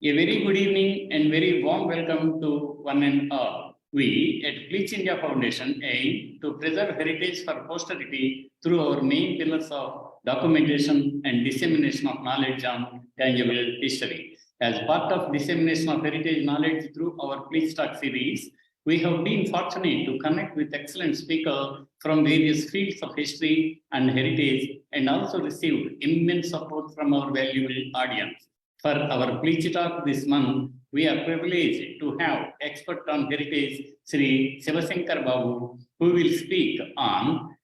A very good evening and very warm welcome to one and all. We at Pleach India Foundation aim to preserve heritage for posterity through our main pillars of documentation and dissemination of knowledge on tangible history. As part of dissemination of heritage knowledge through our Pleach Talk series, we have been fortunate to connect with excellent speakers from various fields of history and heritage and also received immense support from our valuable audience. For our Pleach Talk this month, we are privileged to have expert on heritage Sri Sivasankar Babu, who will speak on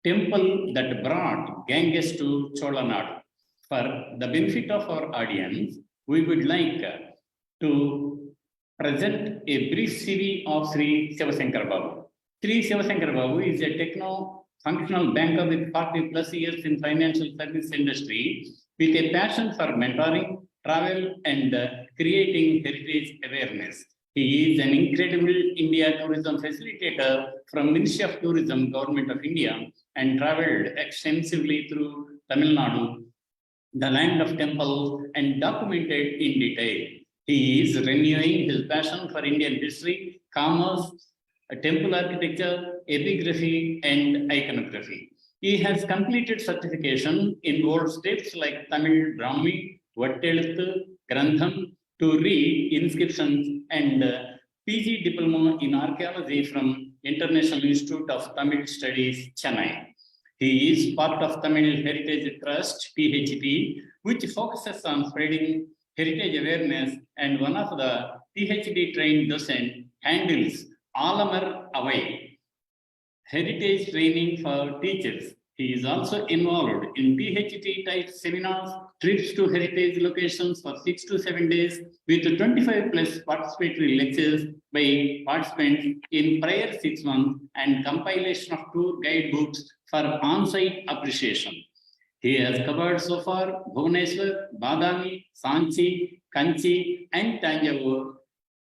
temple that brought Ganga to Cholanadu. For the benefit of our audience, we would like to present a brief CV of Sri Sivasankar Babu. Sri Sivasankar Babu is a techno-functional banker with 40 plus years in financial service industry with a passion for mentoring, travel and creating heritage awareness. He is an incredible India tourism facilitator from Ministry of Tourism, Government of India, and traveled extensively through Tamil Nadu, the land of temples, and documented in detail. He is renewing his passion for Indian history, commerce, temple architecture, epigraphy, and iconography. He has completed certification in old states like Tamil Brahmi, Vatteluthu, Grantham to read inscriptions and PG diploma in archaeology from International Institute of Tamil Studies, Chennai. He is part of Tamil Heritage Trust, PHT, which focuses on spreading heritage awareness, and one of the PhD trained docent handles Alamar Away, heritage training for teachers. He is also involved in PhD type seminars, trips to heritage locations for 6 to 7 days with 25 plus participatory lectures by participants in prior 6 months and compilation of tour guidebooks for on-site appreciation. He has covered so far Bhubaneswar, Badami, Sanchi, Kanchi, and Tanjavur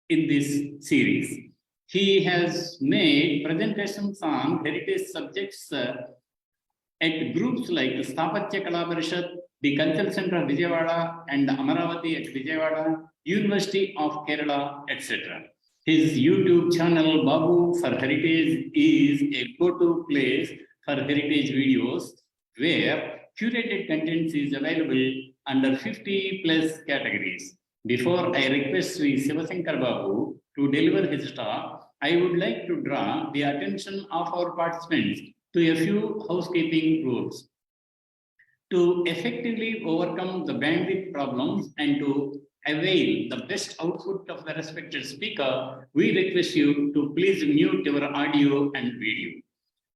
in this series. He has made presentations on heritage subjects at groups like Sthapatya Kalaparishad, the Cultural Center of Vijayawada and Amaravati at Vijayawada, University of Kerala, etc. His YouTube channel Babu for Heritage is a go-to place for heritage videos where curated content is available under 50 plus categories. Before I request Sri Sivasankar Babu to deliver his talk, I would like to draw the attention of our participants to a few housekeeping rules. To effectively overcome the bandwidth problems and to avail the best output of the respected speaker, we request you to please mute your audio and video.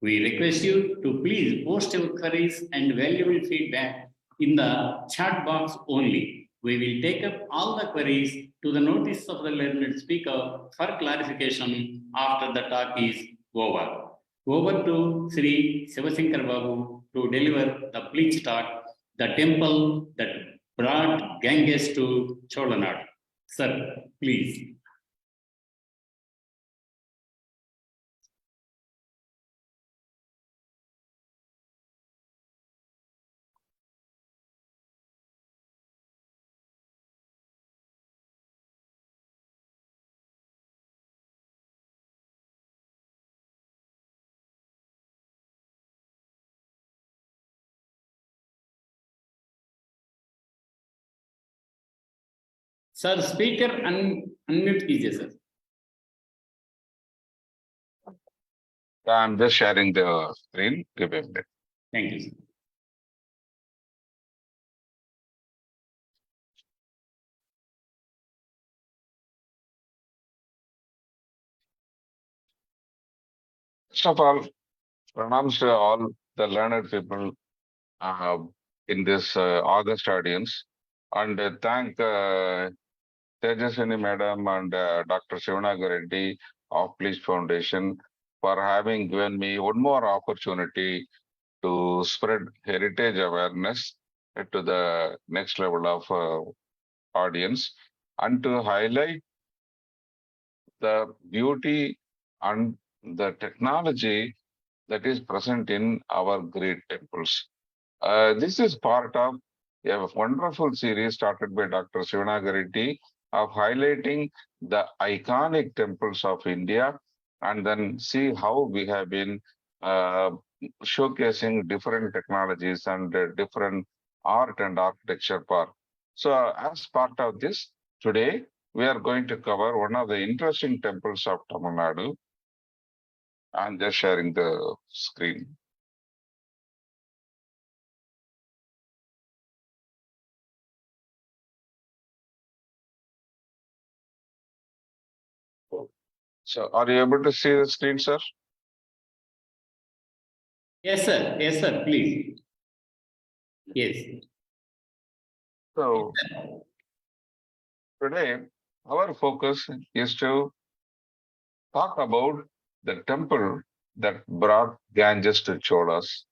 We request you to please post your queries and valuable feedback in the chat box only. We will take up all the queries to the notice of the learned speaker for clarification after the talk is over. Over to Sri Sivasankar Babu to deliver the Pleach talk, the temple that brought Ganges to Cholanadu. Sir, please. Sir, speaker unmute कीजिए sir. I'm just sharing the screen. Give me a minute. Thank you, sir. First of all, pronouns to all the learned people in this August audience, and thank Tejaswini Madam and Dr. Sivanagi Reddy of Pleach Foundation for having given me one more opportunity to spread heritage awareness to the next level of audience and to highlight the beauty and the technology that is present in our great temples. This is part of a wonderful series started by Dr. Sivanagi Reddy of highlighting the iconic temples of India and then see how we have been uh, showcasing different technologies and different art and architecture part. So, as part of this, today we are going to cover one of the interesting temples of Tamil Nadu. I'm just sharing the screen. So, are you able to see the screen, sir? Yes, sir. Yes, sir. Please. Yes. So, today our focus is to talk about the temple that brought Ganges to Cholas,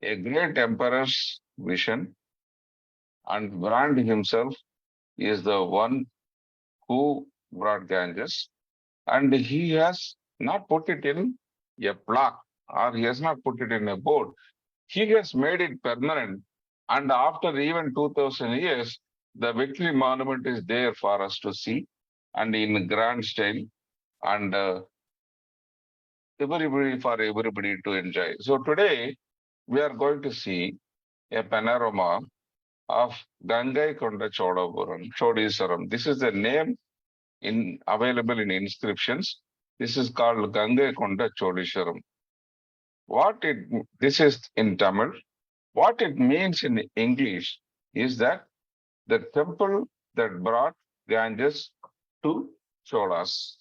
a great emperor's vision, and Brand himself is the one who brought Ganges, and he has not put it in a plaque or he has not put it in a board. He has made it permanent, and after even 2000 years, the victory monument is there for us to see, and in grand style, and everybody for everybody to enjoy. So today we are going to see a panorama of Gangaikonda Cholapuram, Chodiswaram. This is the name in available in inscriptions. This is called Gangaikonda Chodiswaram. What it this is in Tamil. What it means in English is that the temple that brought Ganges to Cholas.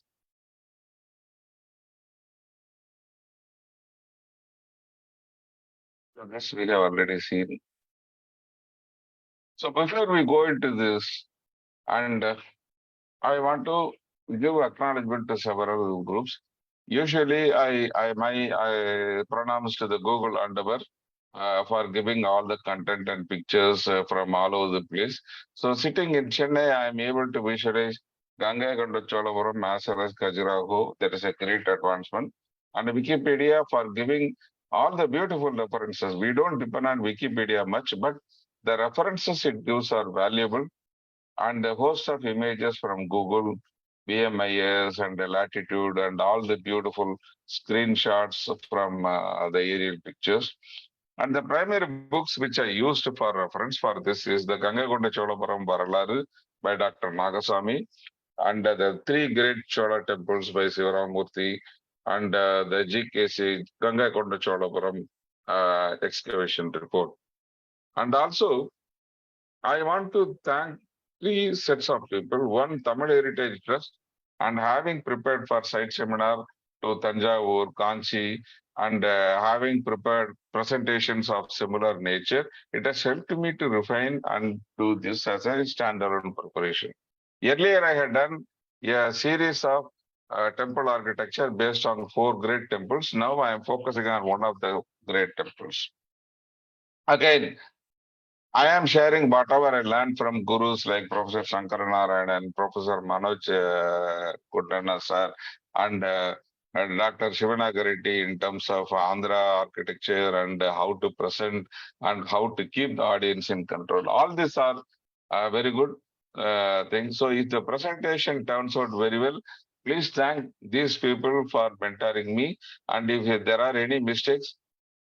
So this we have already seen. So before we go into this, and I want to give acknowledgement to several groups. Usually, I pronounce to the Google Underwear for giving all the content and pictures from all over the place. So sitting in Chennai, I am able to visualize Gangaikonda Cholapuram as well as Khajuraho. There is a great advancement. And Wikipedia for giving all the beautiful references. We don't depend on Wikipedia much, but the references it gives are valuable and a host of images from Google, BMIS, and the latitude, and all the beautiful screenshots from the aerial pictures. And the primary books which I used for reference for this is the Gangaikonda Cholapuram Varalaru by Dr. Nagasamy, and the three great Chola temples by Sivaramurthy, and the GKC Gangaikonda Cholapuram excavation report. And also, I want to thank three sets of people. One, Tamil Heritage Trust, and having prepared for site seminar to Tanjavur, Kanchi, and having prepared presentations of similar nature, it has helped me to refine and do this as a standalone preparation. Earlier, I had done a series of temple architecture based on four great temples. Now I am focusing on one of the great temples. Again, I am sharing whatever I learned from gurus like Professor Shankaranarayan and Professor Manoj Kundana sir and Dr. Sivanagi Reddy in terms of Andhra architecture and how to present and how to keep the audience in control. All these are very good things. So if the presentation turns out very well, please thank these people for mentoring me. And if there are any mistakes,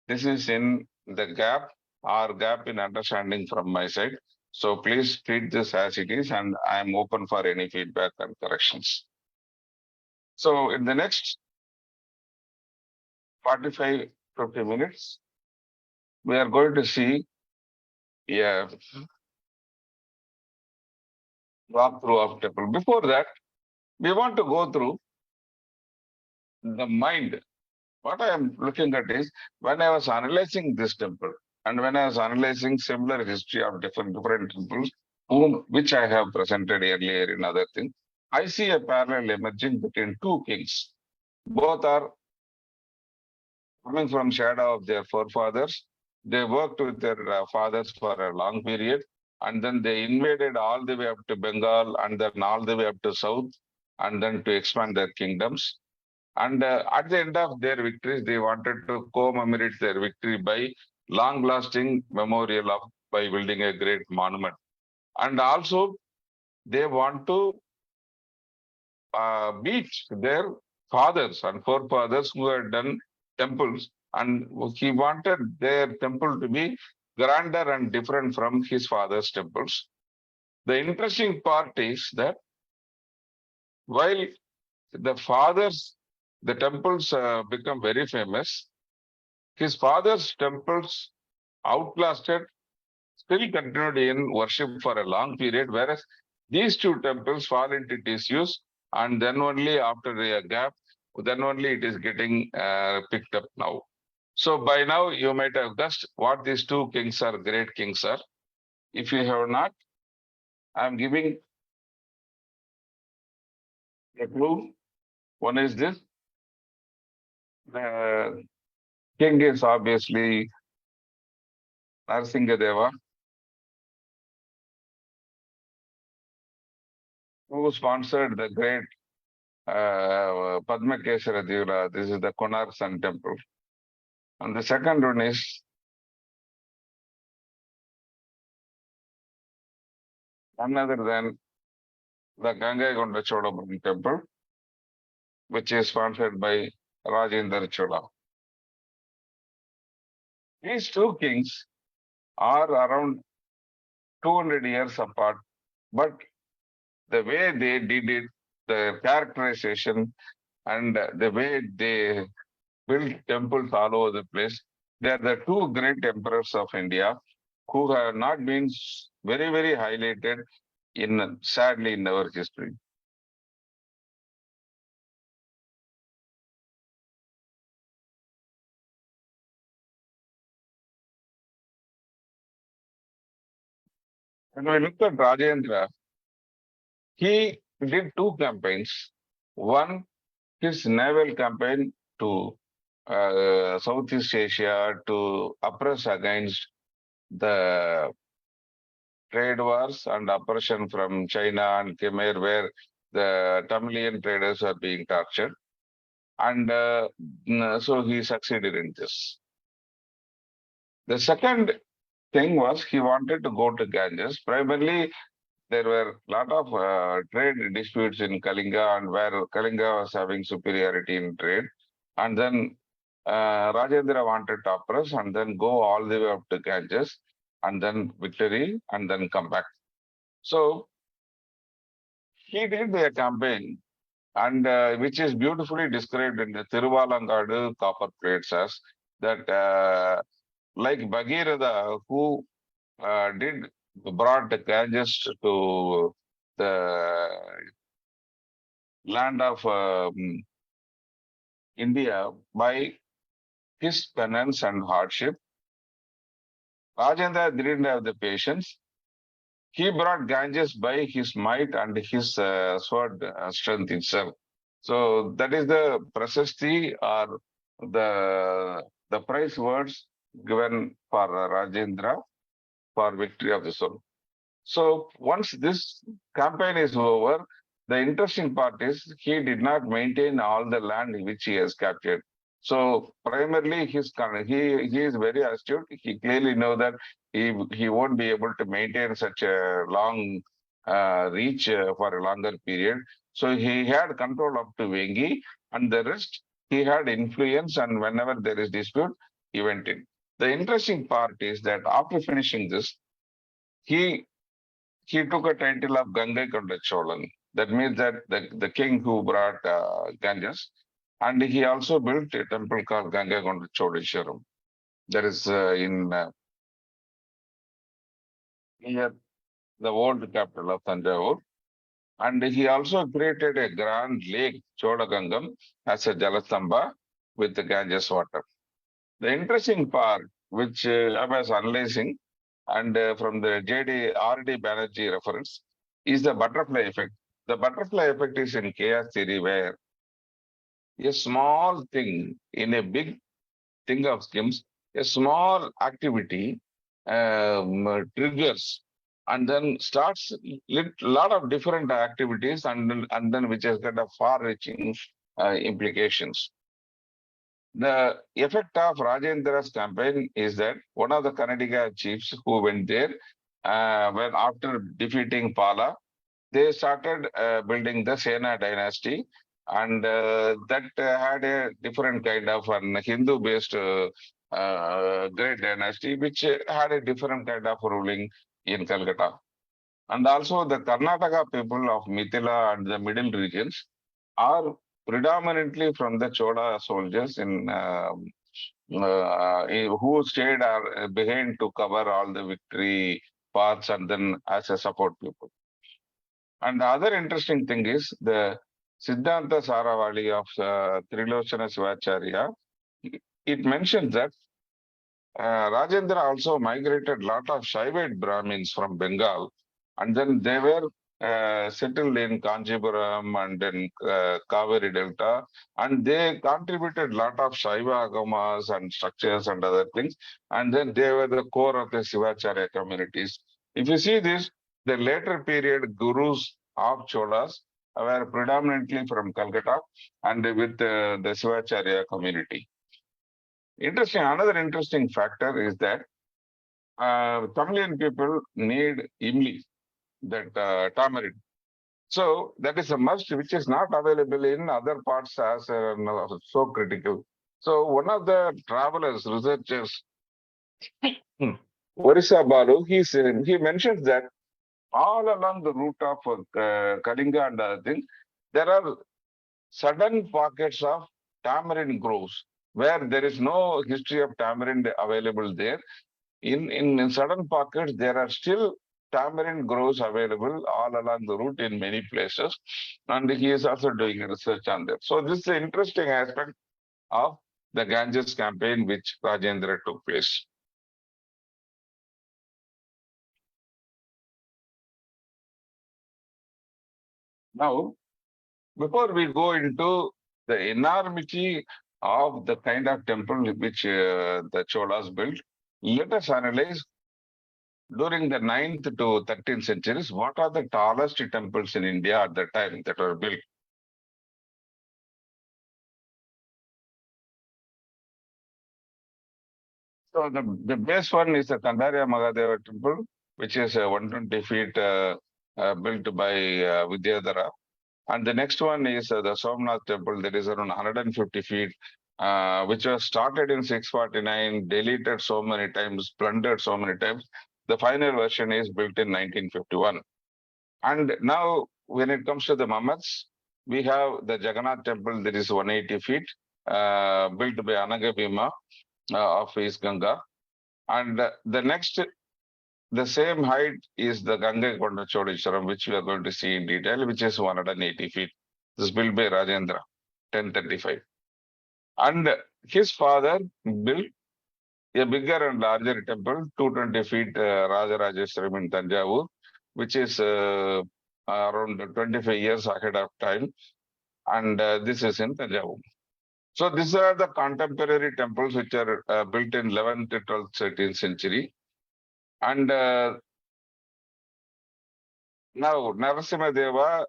this is in the gap or gap in understanding from my side. So please treat this as it is, and I am open for any feedback and corrections. So in the next 45, 50 minutes, we are going to see a walkthrough of temple. Before that, we want to go through the mind. What I am looking at is when I was analyzing this temple and when I was analyzing similar history of different temples, which I have presented earlier in other things, I see a parallel emerging between two kings. Both are coming from shadow of their forefathers. They worked with their fathers for a long period, and then they invaded all the way up to Bengal, and then all the way up to south, and then to expand their kingdoms. And at the end of their victories, they wanted to commemorate their victory by long-lasting memorial of by building a great monument. And also, they want to beat their fathers and forefathers who had done temples, and he wanted their temple to be grander and different from his father's temples. The interesting part is that while the fathers, the temples become very famous, his father's temples outlasted, still continued in worship for a long period, whereas these two temples fall into disuse, and then only after a gap, then only it is getting picked up now. So by now you might have guessed what these two kings are, great kings are. If you have not, I am giving a clue. One is this: the king is obviously Narasimha, who sponsored the great Padmakesara Divra. This is the Konark Sun Temple. And the second one is none other than the Gangaikonda Cholapuram Temple, which is sponsored by Rajendra Chola. These two kings are around 200 years apart, but the way they did it, the characterization, and the way they built temples all over the place, they are the two great emperors of India who have not been very, very highlighted sadly in our history. When we look at Rajendra, he did two campaigns. One, his naval campaign to Southeast Asia to oppress against the trade wars and oppression from China and Khmer, where the Tamilian traders are being tortured. And so he succeeded in this. The second thing was he wanted to go to Ganges. Primarily, there were a lot of trade disputes in Kalinga, and where Kalinga was having superiority in trade. And then Rajendra wanted to oppress and then go all the way up to Ganges, and then victory, and then come back. So he did a campaign, and which is beautifully described in the Thiruvalangadu copper plates as that, like Bhagirath, who brought the Ganges to the land of India by his penance and hardship. Rajendra didn't have the patience. He brought Ganges by his might and his sword strength itself. So that is the prasasti or the prize words given for Rajendra for victory of the soul. So once this campaign is over, the interesting part is he did not maintain all the land which he has captured. So primarily he is very astute. He clearly know that he won't be able to maintain such a long reach for a longer period. So he had control up to Vengi, and the rest he had influence. And whenever there is dispute, he went in. The interesting part is that after finishing this, he he took a title of Gangaikonda Cholan. That means that the king who brought Ganges, and he also built a temple called Gangaikonda Cholapuram. That is in near the old capital of Tanjavur. And he also created a grand lake, Chodagangam, as a Jalastamba with the Ganges water. The interesting part, which I was analyzing, and from the JD RD Banerjee reference, is the butterfly effect. The butterfly effect is in chaos theory, where a small thing in a big thing of schemes, a small activity triggers and then starts lot of different activities, and then which has got a far-reaching implications. The effect of Rajendra's campaign is that one of the Kannadiga chiefs who went there, when after defeating Pala, they started building the Sena dynasty, and that had a different kind of an Hindu-based great dynasty, which had a different kind of ruling in Calcutta. And also the Karnataka people of Mithila and the middle regions are predominantly from the Chola soldiers who stayed behind to cover all the victory paths and then as a support people. And the other interesting thing is the Siddhanta Saravali of Trilochana Sivacharya. It mentions that Rajendra also migrated lot of Shaivite Brahmins from Bengal, and then they were settled in Kanchipuram and in Kaveri Delta, and they contributed lot of Shaiva agamas and structures and other things, and then they were the core of the Sivacharya communities. If you see this, the later period gurus of Cholas were predominantly from Calcutta and with the Sivacharya community. Another interesting factor is that Tamilian people need imli, that tamarind. So that is a must, which is not available in other parts as no, so critical. So one of the travelers, researchers, Orissa Balu, he mentions that all along the route of Kalinga and other things, there are sudden pockets of tamarind groves where there is no history of tamarind available there. In certain pockets, there are still tamarind groves available all along the route in many places, and he is also doing research on that. So this is an interesting aspect of the Ganges campaign which Rajendra took place. Now, before we go into the enormity of the kind of temple which the Cholas built, let us analyze during the 9th to 13th centuries, what are the tallest temples in India at the time that were built? So the base one is the Kandarya Mahadeva temple, which is 120 feet built by Vidyadhara. And the next one is the Somnath temple that is around 150 feet, which was started in 649, deleted so many times, plundered so many times. The final version is built in 1951. And now, when it comes to the Mammoths, we have the Jagannath temple that is 180 feet, built by Anagabhima of East Ganga. And the next, the same height is the Gangaikonda Cholapuram, which we are going to see in detail, which is 180 feet. This is built by Rajendra, 1035. And his father built a bigger and larger temple, 220 feet, Rajarajeshwaram in Tanjavur, which is around 25 years ahead of time. And this is in Tanjavur. So these are the contemporary temples which are built in 11th, 12th, 13th century. And now Narasimha Deva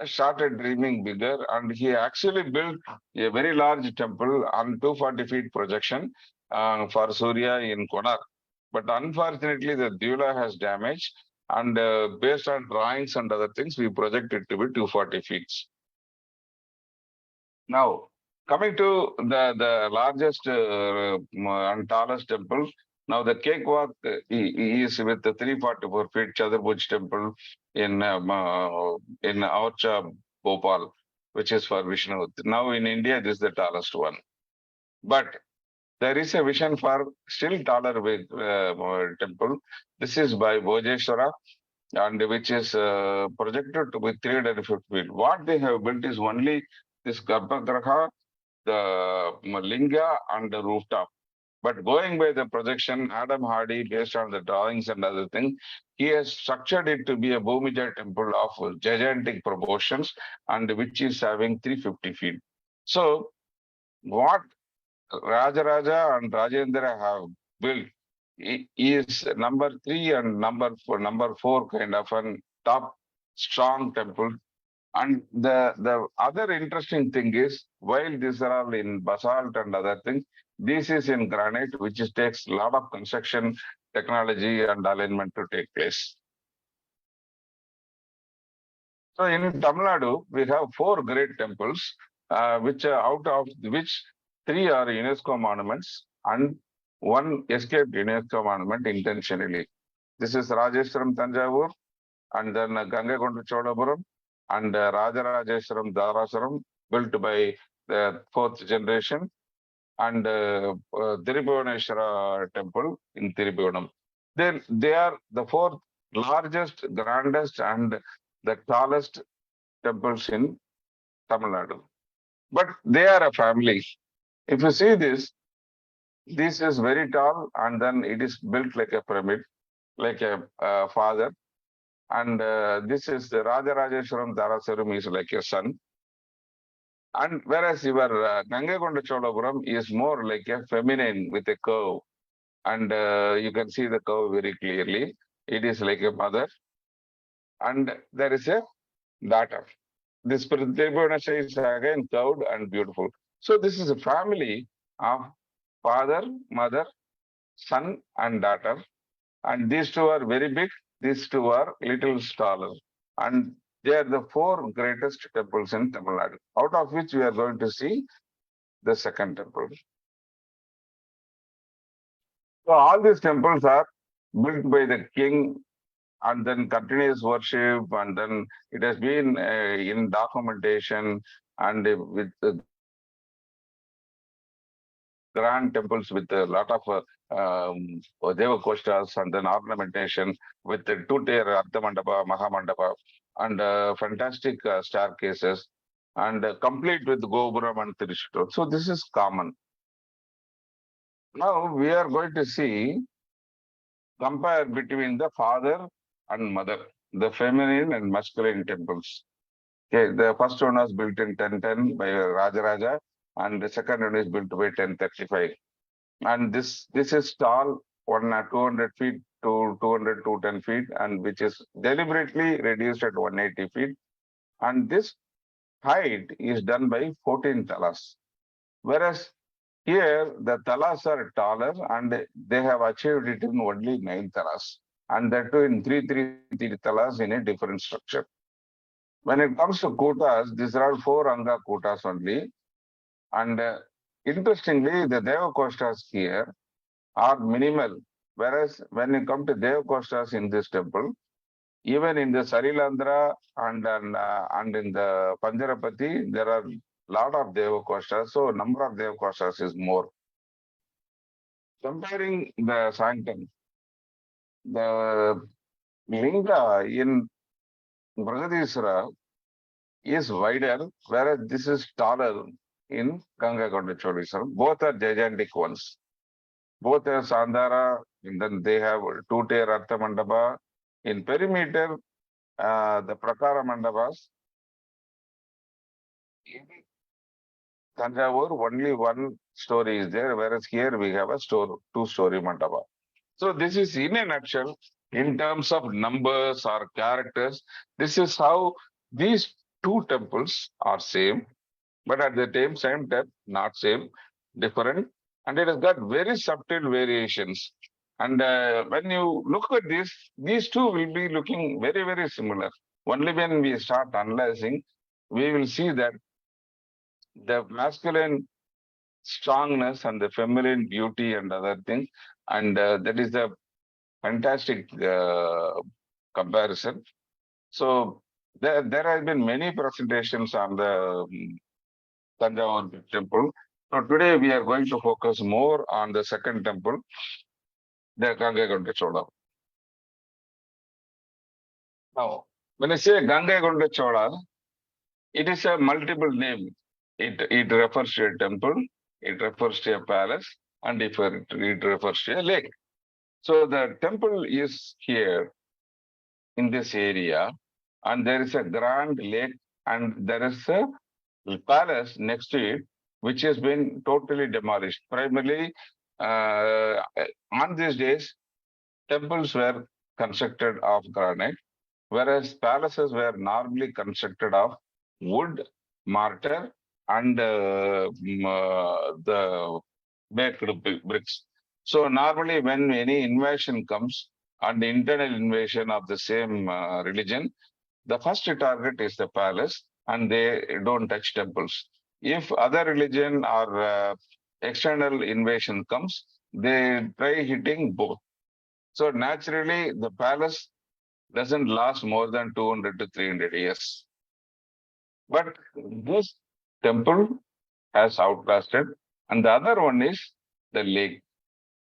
started dreaming bigger, and he actually built a very large temple on 240 feet projection for Surya in Konark. But unfortunately, the Dula has damaged, and based on drawings and other things, we project it to be 240 feet. Now, coming to the largest and tallest temple, now the cakewalk is with the 344 feet Chaturbhuj temple in Orcha, Bhopal, which is for Vishnu. Now in India, this is the tallest one. But there is a vision for still taller temple. This is by Bhojeshwara, and which is projected to be 350 feet. What they have built is only this Garbhagriha, the linga, and the rooftop. But going by the projection, Adam Hardy, based on the drawings and other things, he has structured it to be a Bhumija temple of gigantic proportions and which is having 350 feet. So, what Rajaraja and Rajendra have built is number 3 and number 4 kind of a top strong temple. And the other interesting thing is, while these are all in basalt and other things, this is in granite, which takes a lot of construction technology and alignment to take place. So in Tamil Nadu, we have 4 great temples, which out of which 3 are UNESCO monuments and 1 escaped UNESCO monument intentionally. This is Rajeshwaram Tanjavur, and then Gangaikonda Cholapuram, and Rajarajeshwaram Dwarajastamba, built by the 4th generation, and Tirubhuvaneshwara temple in Tirubhuvanam. They are the 4th largest, grandest, and the tallest temples in Tamil Nadu. But they are a family. If you see this is very tall, and then it is built like a pyramid, like a father. And this is the Rajarajeshwaram Dwarajastamba is like a son. And whereas your Gangaikonda Cholapuram is more like a feminine with a curve. And you can see the curve very clearly. It is like a mother. And there is a daughter. This Tribhuvaneshwara is again curved and beautiful. So this is a family of father, mother, son, and daughter. And these 2 are very big. These 2 are little taller. And they are the 4 greatest temples in Tamil Nadu, out of which we are going to see the second temple. So all these temples are built by the king, and then continuous worship, and then it has been in documentation, and with grand temples with a lot of Devakostas, and then ornamentation with the 2-tier Ardha Mandapa, Maha Mandapa, and fantastic staircases, and complete with Gopuram and Tirishuttur. So this is common. Now we are going to see, compare between the father and mother, the feminine and masculine temples. Okay, the first one was built in 1010 by Rajaraja, and the second one is built by 1035. And this is tall, 200 feet to 200 to 10 feet, and which is deliberately reduced at 180 feet. And this height is done by 14 talas. Whereas here the talas are taller, and they have achieved it in only 9 talas, and that too in 333 talas in a different structure. When it comes to kutas, these are all 4 anga kutas only. And interestingly, the Devakostas here are minimal. Whereas when you come to Devakostas in this temple, even in the Sarilandra and in the Panjarapati, there are lot of Devakostas. So number of Devakostas is more. Comparing the sanctum, the linga in Brihadishwara is wider, whereas this is taller in Gangaikonda Cholapuram. Both are gigantic ones. Both are sandhara, and then they have 2-tier Artha Mandapa. In perimeter, the Prakara Mandapas. In Tanjavur, only 1 story is there, whereas here we have a 2-story Mandapa. So this is in a nutshell, in terms of numbers or characters, this is how these 2 temples are same, but at the same time, not same, different, and it has got very subtle variations. And when you look at this, these 2 will be looking very, very similar. Only when we start analyzing, we will see that the masculine strongness and the feminine beauty and other things, and that is a fantastic comparison. So there have been many presentations on the Tanjavur temple. So today we are going to focus more on the second temple, the Gangaikonda Chola. Now, when I say Gangaikonda Chola, it is a multiple name. It refers to a temple, it refers to a palace, and it refers to a lake. So the temple is here in this area, and there is a grand lake, and there is a palace next to it, which has been totally demolished. Primarily, on these days, temples were constructed of granite, whereas palaces were normally constructed of wood, mortar, and the baked bricks. So normally when any invasion comes, and the internal invasion of the same religion, the first target is the palace and they don't touch temples. If other religion or external invasion comes, they try hitting both. So naturally, the palace doesn't last more than 200 to 300 years. But this temple has outlasted. And the other one is the lake,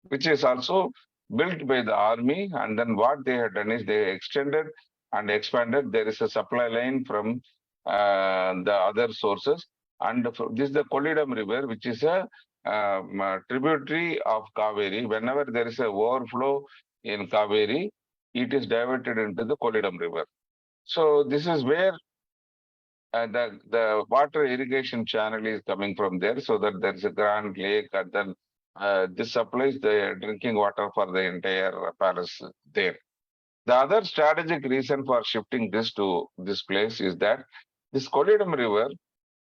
which is also built by the army. And then what they have done is they extended and expanded. There is a supply line from the other sources. And this is the Kolidam River, which is a tributary of Kaveri. Whenever there is a overflow in Kaveri, it is diverted into the Kolidam River. So this is where the water irrigation channel is coming from there, so that there is a grand lake, and then this supplies the drinking water for the entire palace there. The other strategic reason for shifting this to this place is that this Kolidam River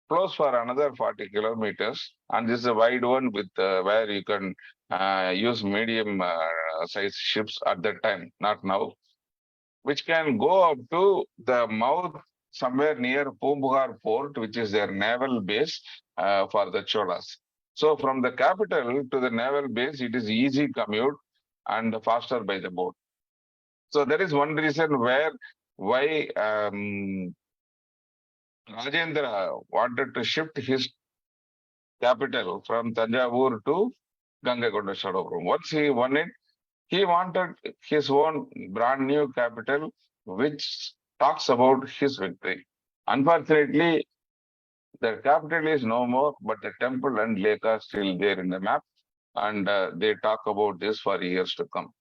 flows for another 40 kilometers, and this is a wide one with where you can use medium size ships at that time, not now, which can go up to the mouth somewhere near Pumbugar port, which is their naval base for the Cholas. So from the capital to the naval base, it is easy commute and faster by the boat. So there is one reason why Rajendra wanted to shift his capital from Tanjavur to Gangaikonda Cholapuram. Once he won it, he wanted his own brand new capital, which talks about his victory. Unfortunately, the capital is no more, but the temple and lake are still there in the map, and they talk about this for years to come.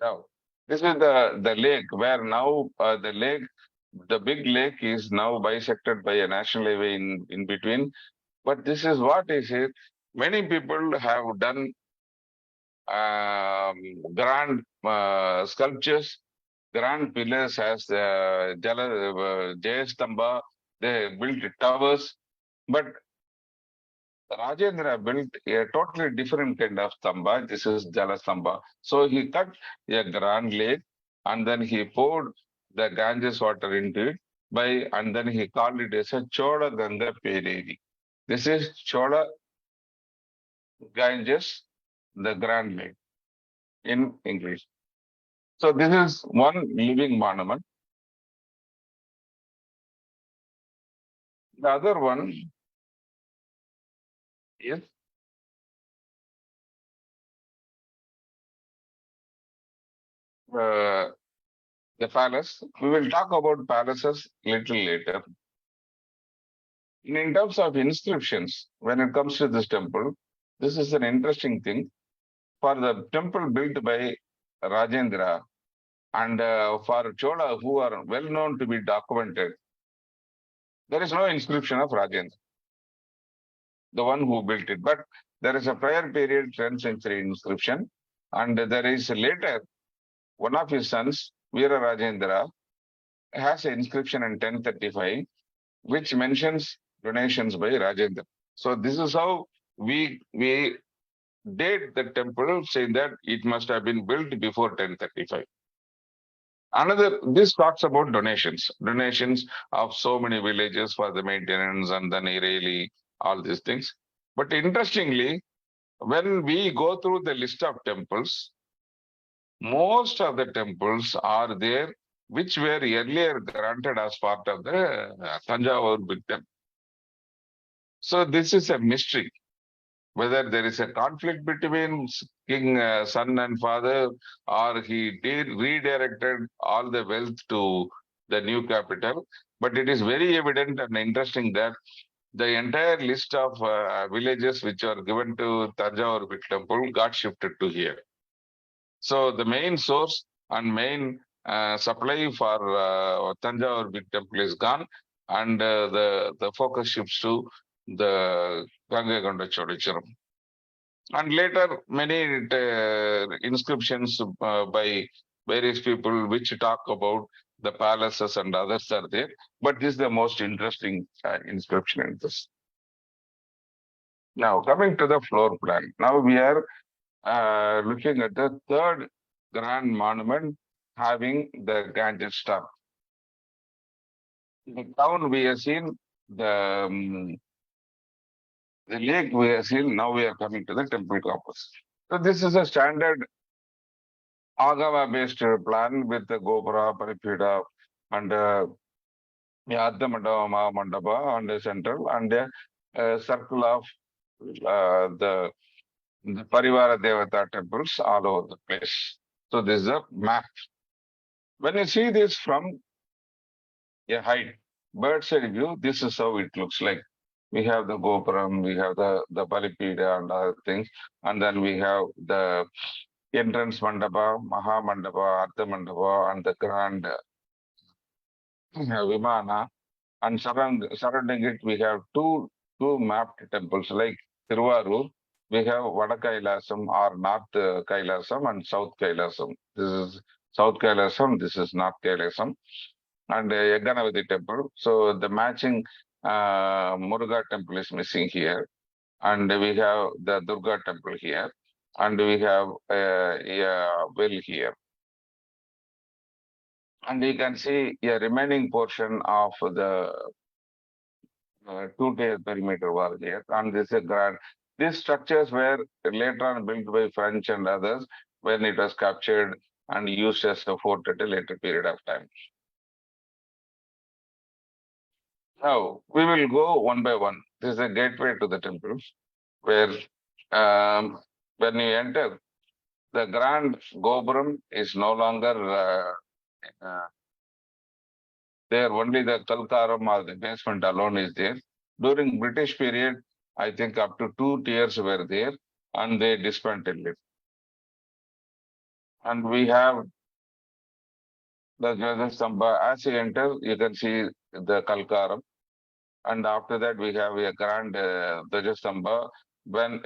Now, this is the lake where now the big lake is now bisected by a national highway in between. But this is what is it. Many people have done grand sculptures, grand pillars as Jala, Jayastamba. They built towers, but Rajendra built a totally different kind of stamba. This is Jala Stamba. So he cut a grand lake and then he poured the Ganges water into it and then he called it as a Chola Ganga Pereri. This is Chola Ganges, the Grand Lake in English. So this is one living monument. The other one is uh, the palace. We will talk about palaces little later. In terms of inscriptions, when it comes to this temple, this is an interesting thing. For the temple built by Rajendra and for Chola, who are well known to be documented, there is no inscription of Rajendra, the one who built it. But there is a prior period 10th century inscription, and there is later one of his sons, Veera Rajendra, has an inscription in 1035, which mentions donations by Rajendra. So this is how we date the temple, saying that it must have been built before 1035. This talks about donations of so many villages for the maintenance and then really all these things. But interestingly, when we go through the list of temples, most of the temples are there which were earlier granted as part of the Tanjavur big temple. So this is a mystery. Whether there is a conflict between king, son and father, or he redirected all the wealth to the new capital. But it is very evident and interesting that the entire list of villages which are given to Tanjavur big temple got shifted to here. So the main source and main supply for Tanjavur big temple is gone, and the focus shifts to the Gangaikonda Cholapuram. And later, many inscriptions by various people which talk about the palaces and others are there. But this is the most interesting inscription in this. Now, coming to the floor plan. Now we are looking at the third grand monument having the Ganges star. The town we have seen, the lake we have seen, now we are coming to the temple complex. So this is a standard Agama-based plan with the Gopura, Balipeeda, and Yadda Mandapa, Mandapa on the central, and a circle of the Parivara Devata temples all over the place. So this is a map. When you see this from a height, bird's eye view, this is how it looks like. We have the Gopuram, we have the Balipeeda and other things, and then we have the entrance mandapa, Maha Mandapa, Artha Mandapa, and the grand Vimana. And surrounding it, we have two mapped temples like Tiruvarur. We have Vadakailasam or North Kailasam and South Kailasam. This is South Kailasam, this is North Kailasam, and Yagganavati temple. So the matching Muruga temple is missing here, and we have the Durga temple here, and we have a well here. And you can see a remaining portion of the two-tier perimeter wall there, and this is a grand. These structures were later on built by French and others when it was captured and used as a fort at a later period of time. Now, we will go one by one. This is a gateway to the temple where when you enter, the grand Gopuram is no longer there, only the Kalkaram or the basement alone is there. During British period, I think up to two tiers were there and they dismantled it. And we have the Dwarajastamba. As you enter, you can see the Kalkaram. And after that, we have a grand Dwarajastamba. When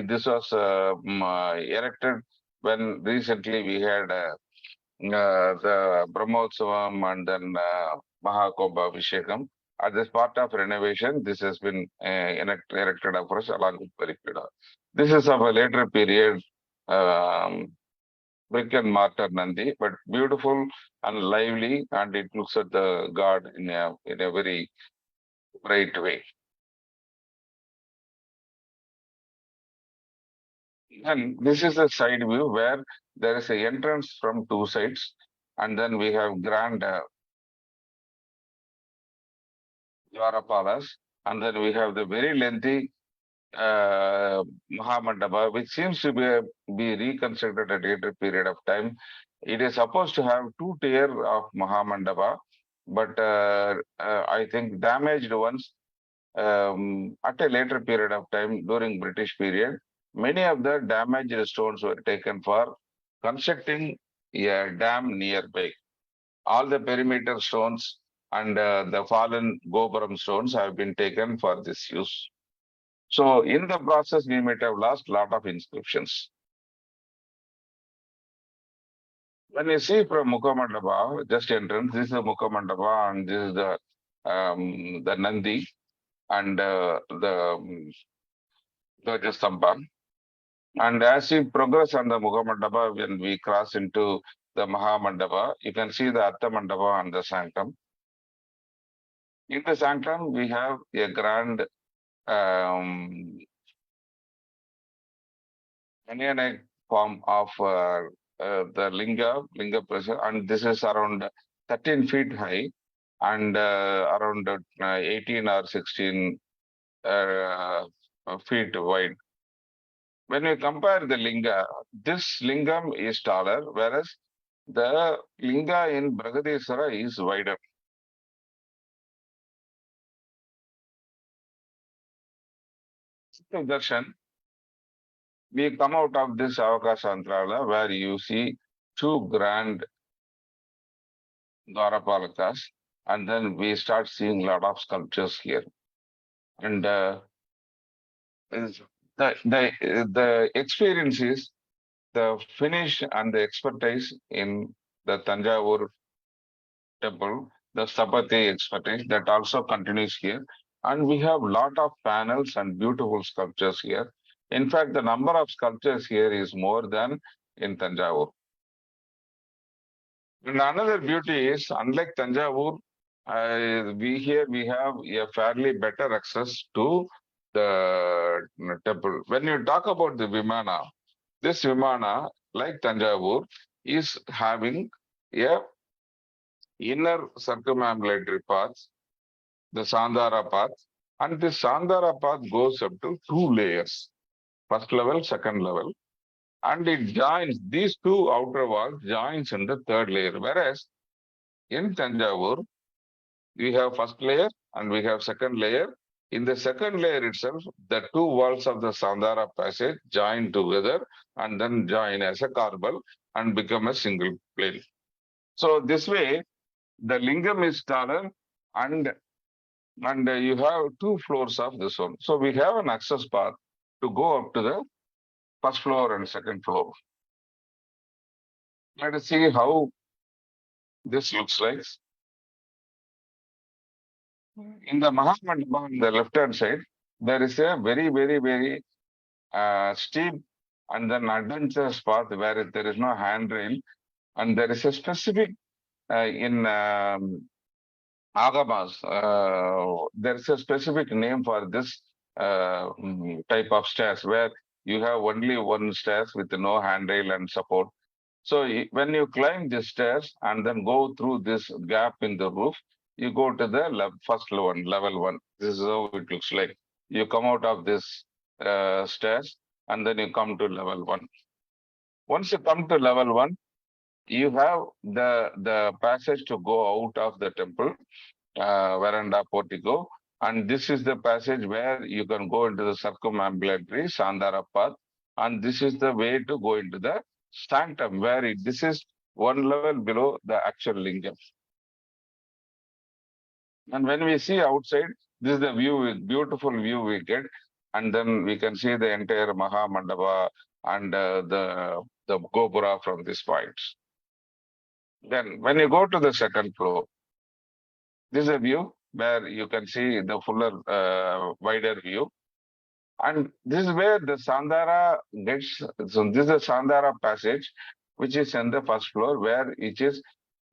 this was erected, when recently we had the Brahmotsavam and then Mahakumbha Abhishekam. As this part of renovation, this has been erected afresh along with Balipeeda. This is of a later period brick and mortar Nandi, but beautiful and lively, and it looks at the god in a very bright way. And this is a side view where there is a entrance from two sides, and then we have grand Dwarapalas, and then we have the very lengthy Mahamandapa, which seems to be reconstructed at a later period of time. It is supposed to have two tier of Mahamandapa, but I think damaged ones at a later period of time during British period. Many of the damaged stones were taken for constructing a dam nearby. All the perimeter stones and the fallen Gopuram stones have been taken for this use. So in the process, we might have lost a lot of inscriptions. When you see from Mukhamandapa, just entrance, this is the Mukhamandapa and this is the Nandi and the Dwarajastamba. And as we progress on the Mukhamandapa, when we cross into the Mahamandapa, you can see the Artha Mandapa and the Sanctum. In the Sanctum, we have a grand Indianite form of the linga pressure, and this is around 13 feet high and around 18 or 16 feet wide. When we compare the linga, this lingam is taller, whereas the linga in Brihadishwara is wider. Darshan, we come out of this Avakasantrala where you see two grand Dwarapalakas, and then we start seeing a lot of sculptures here. And the experience is the finish and the expertise in the Tanjavur temple, the Sapati expertise that also continues here. And we have lot of panels and beautiful sculptures here. In fact, the number of sculptures here is more than in Tanjavur. And another beauty is, unlike Tanjavur, we have a fairly better access to the temple. When you talk about the Vimana, this Vimana, like Tanjavur, is having a inner circumambulatory path, the Sandhara path, and this Sandhara path goes up to two layers, first level, second level, and it joins these two outer walls joins in the third layer. Whereas in Tanjavur, we have first layer and we have second layer. In the second layer itself, the two walls of the Sandhara passage join together and then join as a corbel and become a single plane. So this way, the lingam is taller and you have two floors of this one. So we have an access path to go up to the first floor and second floor. Let us see how this looks like. In the Mahamandapa on the left hand side, there is a very steep and then adventurous path where there is no handrail, and there is a specific in Agamas, there is a specific name for this type of stairs where you have only one stairs with no handrail and support. So when you climb the stairs and then go through this gap in the roof, you go to the first level one. This is how it looks like. You come out of this stairs and then you come to level one. Once you come to level one, you have the passage to go out of the temple, veranda portico. And this is the passage where you can go into the circumambulatory Sandhara path. And this is the way to go into the sanctum, where this is one level below the actual lingam. And when we see outside, this is the view, beautiful view we get. And then we can see the entire Maha Mandapa and the Gopura from this point. Then when you go to the second floor, this is a view where you can see the fuller, wider view. And this is where the Sandhara gets, so this is the Sandhara passage, which is in the first floor, where it is,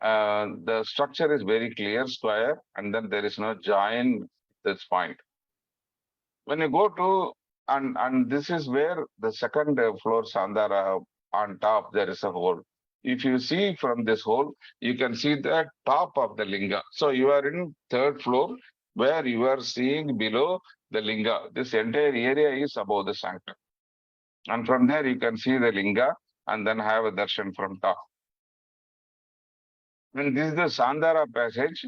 the structure is very clear, square, and then there is no join this point. When you go to, and this is where the second floor Sandhara, on top, there is a hole. If you see from this hole, you can see the top of the linga. So you are in third floor where you are seeing below the linga. This entire area is above the sanctum. And from there you can see the linga and then have a darshan from top. And this is the Sandhara passage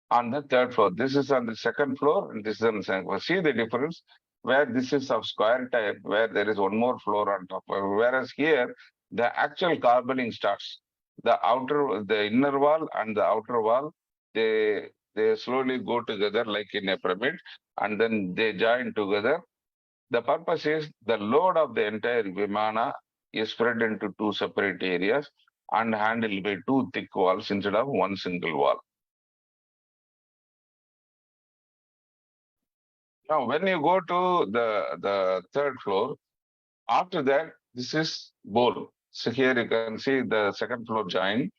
on the third floor. This is on the second floor and this is on the second floor. See the difference where this is of square type, where there is one more floor on top. Whereas here, the actual carbeling starts. The inner wall and the outer wall, they slowly go together like in a pyramid, and then they join together. The purpose is the load of the entire Vimana is spread into two separate areas and handled by two thick walls instead of one single wall. Now, when you go to the third floor, after that, this is bowl. So here you can see the second floor join,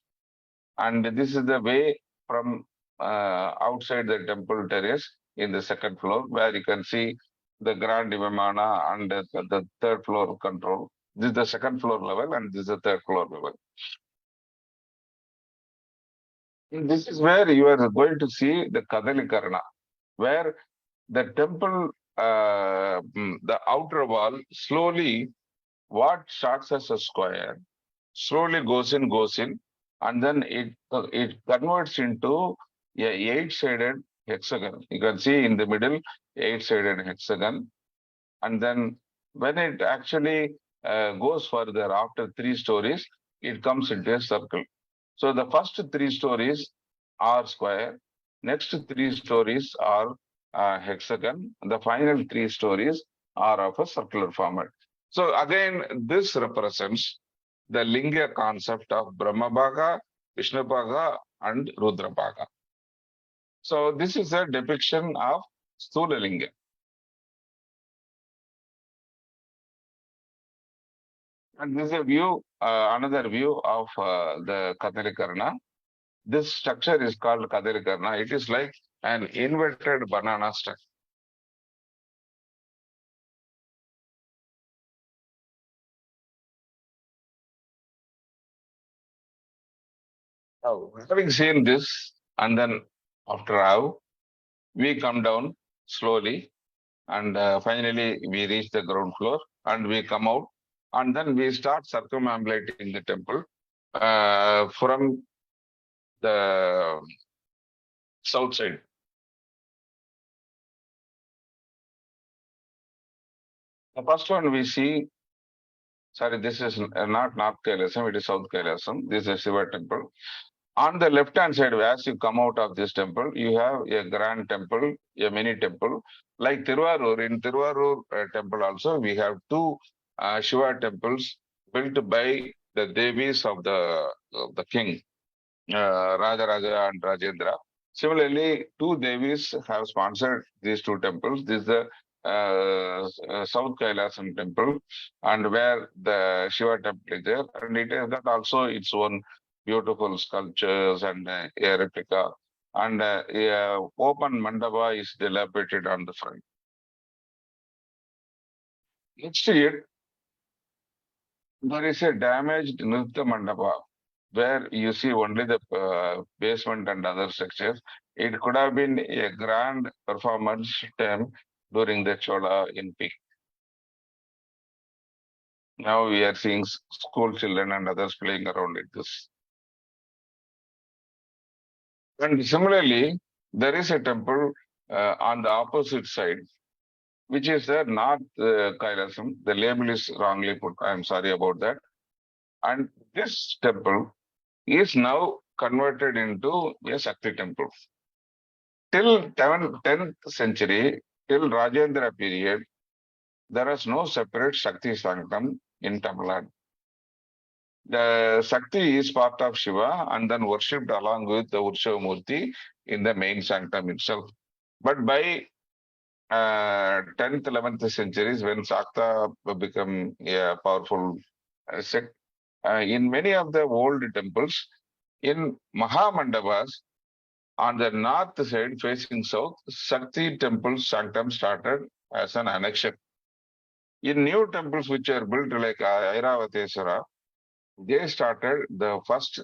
and this is the way from outside the temple terrace in the second floor, where you can see the grand Vimana and the third floor control. This is the second floor level, and this is the third floor level. And this is where you are going to see the Kadalikarna, where the temple, the outer wall, slowly, what starts as a square, slowly goes in, and then it converts into a eight-sided hexagon. You can see in the middle, eight-sided hexagon. And then when it actually goes further after 3 stories, it comes into a circle. So the first 3 stories are square, next 3 stories are hexagon, the final 3 stories are of a circular format. So again, this represents the Linga concept of Brahmabhaga, Vishnubhaga, and Rudrabhaga. So this is a depiction of Stulalinga. And this is a view, another view of the Kadalikarna. This structure is called Kadalikarna. It is like an inverted banana structure. Now, having seen this, and then after how we come down slowly, and finally we reach the ground floor, and we come out, and then we start circumambulating the temple from the south side. The first one we see, sorry, this is not North Kailasam, it is South Kailasam. This is Shiva temple. On the left-hand side, as you come out of this temple, you have a grand temple, a mini temple. Like Tiruvarur, in Tiruvarur temple also, we have two Shiva temples built by the Devis of the king, Raja and Rajendra. Similarly, two Devis have sponsored these two temples. This is the South Kailasam temple, and where the Shiva temple is there, and it has got also its own beautiful sculptures and a replica, and a open mandapa is dilapidated on the front. Next to it, there is a damaged Nritya mandapa where you see only the basement and other structures. It could have been a grand performance time during the Chola in peak. Now we are seeing school children and others playing around it. This. And similarly, there is a temple on the opposite side, which is the North Kailasam. The label is wrongly put. I am sorry about that. And this temple is now converted into a Sakthi temple. Till 10th century, till Rajendra period, there was no separate Sakthi sanctum in Tamil Nadu. The Sakthi is part of Shiva and then worshipped along with the Ursava Murti in the main sanctum itself. But by 10th, 11th centuries, when Sakta became a powerful sect, in many of the old temples, in Mahamandavas, on the north side facing south, Sakti temple sanctum started as an annexure. In new temples which are built like Airavateswara, they started the first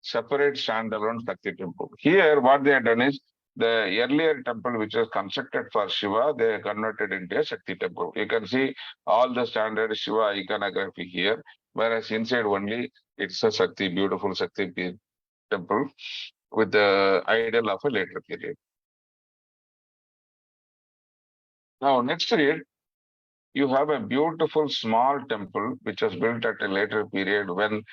separate standalone Sakti temple. Here, what they have done is the earlier temple which was constructed for Shiva, they converted into a Sakti temple. You can see all the standard Shiva iconography here, whereas inside only it's a Sakti, beautiful Sakti temple with the idol of a later period. Now, next to it, you have a beautiful small temple which was built at a later period when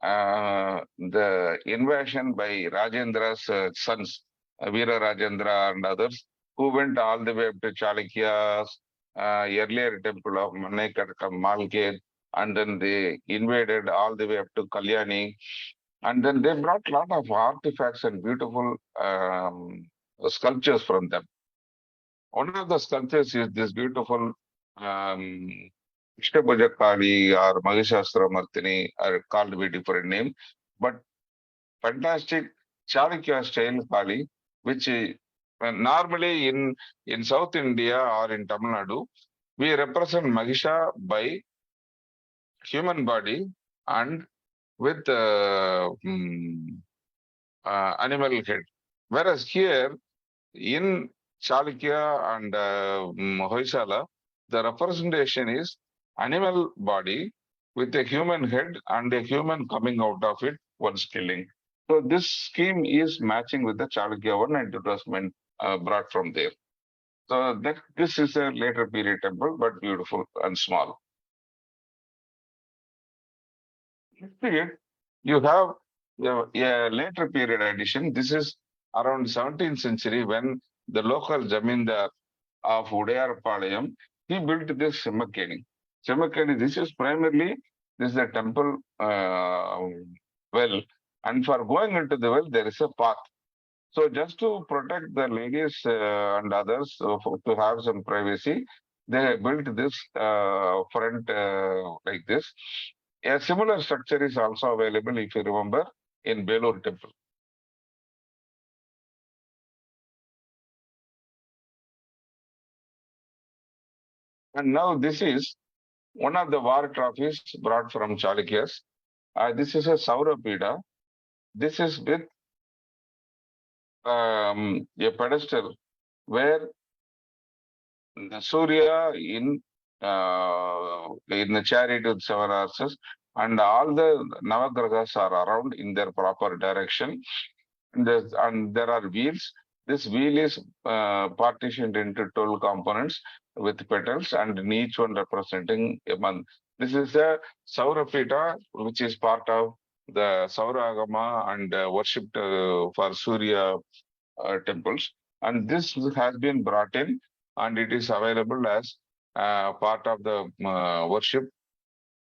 the invasion by Rajendra's sons, Veera Rajendra and others, who went all the way up to Chalukya's earlier temple of Manekadakam, Malkhed, and then they invaded all the way up to Kalyani. And then they brought a lot of artifacts and beautiful sculptures from them. One of the sculptures is this beautiful Ishtapuja Kali or Mahishastra Martini are called with different name, but fantastic Chalukya style Kali, which normally in South India or in Tamil Nadu, we represent Mahisha by human body and with animal head. Whereas here in Chalukya and Hoysala, the representation is animal body with a human head and a human coming out of it once killing. So this scheme is matching with the Chalukya one and it was brought from there. So that this is a later period temple, but beautiful and small. Next period, you have a later period addition. This is around 17th century when the local Jamindar of Udayarpalayam, he built this simmakeni. Simmakeni, this is primarily, this is a temple well, and for going into the well, there is a path. So just to protect the ladies and others to have some privacy, they built this front like this. A similar structure is also available, if you remember, in Belur temple. And now this is one of the war trophies brought from Chalukyas. This is a Saurabhida. This is with a pedestal where the Surya in the chariot with seven horses, and all the Navagragas are around in their proper direction. And there are wheels. This wheel is partitioned into 12 components with petals, and in each one representing a month. This is a Saurapita, which is part of the Sauragama and worshipped for Surya temples. And this has been brought in, and it is available as part of the worship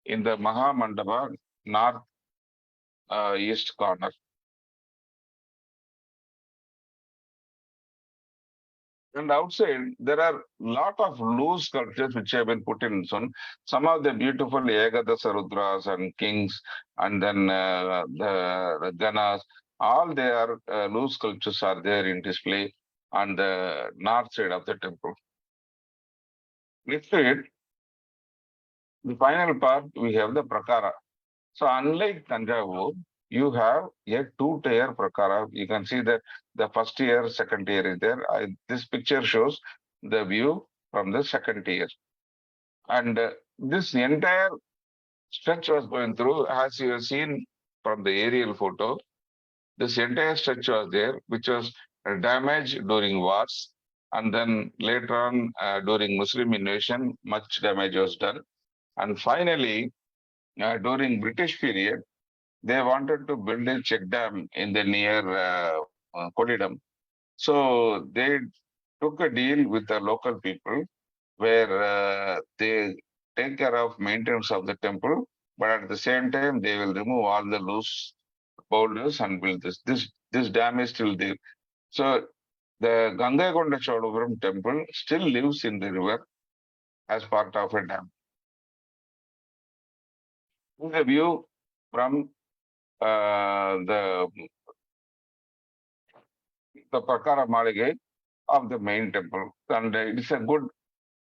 in the Maha Mandapa north east corner. And outside, there are lot of loose sculptures which have been put in. Some of the beautiful Egadasa Rudras and kings, and then the Ganas, all their loose sculptures are there in display on the north side of the temple. Next to it, the final part, we have the Prakara. So unlike Tanjavur, you have a two-tier Prakara. You can see that the first tier, second tier is there. This picture shows the view from the second tier. And this entire stretch was going through, as you have seen from the aerial photo, this entire stretch was there, which was damaged during wars. And then later on, during Muslim invasion, much damage was done. And finally, during British period, they wanted to build a check dam in the near Kolidam. So they took a deal with the local people where they take care of maintenance of the temple, but at the same time they will remove all the loose boulders and build this. This dam is still there. So the Gangaikonda Cholapuram temple still lives in the river as part of a dam. This is a view from the Prakara Maliga of the main temple, and it is a good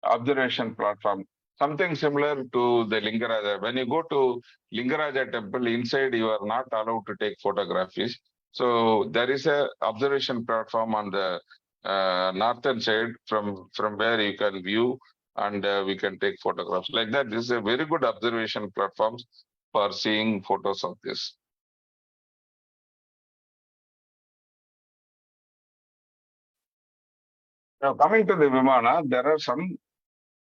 observation platform. Something similar to the Lingaraja. When you go to Lingaraja temple, inside you are not allowed to take photographies. So there is a observation platform on the northern side from where you can view, and we can take photographs. Like that, this is a very good observation platform for seeing photos of this. Now coming to the Vimana, there are some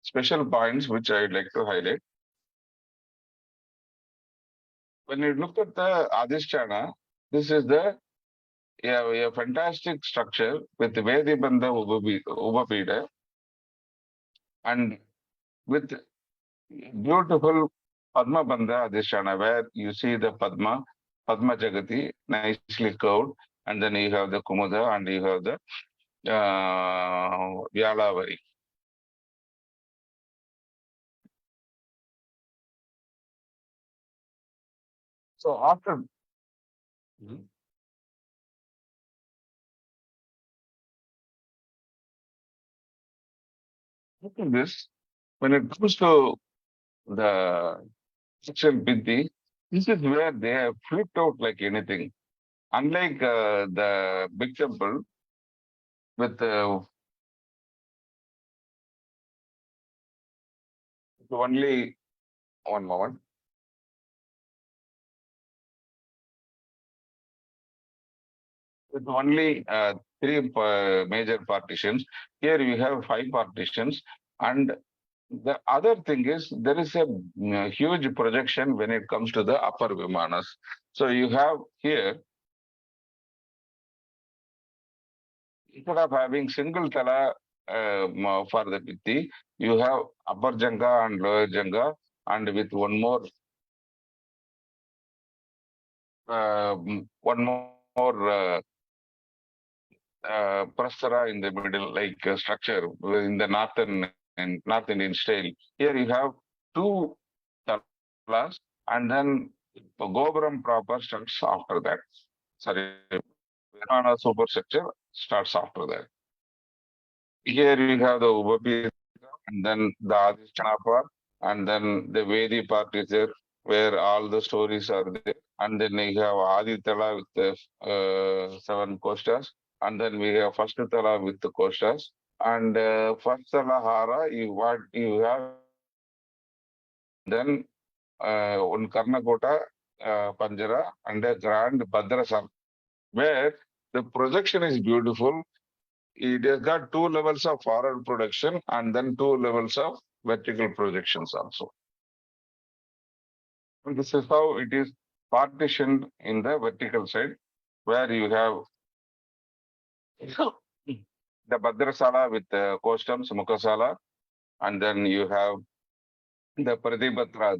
special points which I'd like to highlight. When you look at the Adisthana, this is a fantastic structure with Vedibandha Upapeeda and with beautiful Padma Bandha Adisthana, where you see the Padma Jagati, nicely curved, and then you have the Kumuda and you have the Vyalavari. So after this, when it comes to the sexual Bidhi, this is where they have flipped out like anything. Unlike the big temple with only one moment. With only three major partitions. Here we have five partitions. And the other thing is there is a huge projection when it comes to the upper Vimanas. So you have here, instead of having single tala for the Pitti, you have upper Janga and lower Janga, and with one more Prastara in the middle, like structure in the northern and North Indian style. Here you have two talas, and then Gopuram proper starts after that. Sorry, Vimana superstructure starts after that. Here you have the Ubapi and then the Adisthana part, and then the Vedi part is there, where all the stories are there. And then we have Aditala with the seven kostas, and then we have first Tala with the kostas. And first Tala Hara, what you have then one Karnakota Panjara and a grand Badrasam, where the projection is beautiful. It has got two levels of forward projection and then two levels of vertical projections also. And this is how it is partitioned in the vertical side, where you have the Badrasala with the Kostam, Mukasala, and then you have the Pradipatra,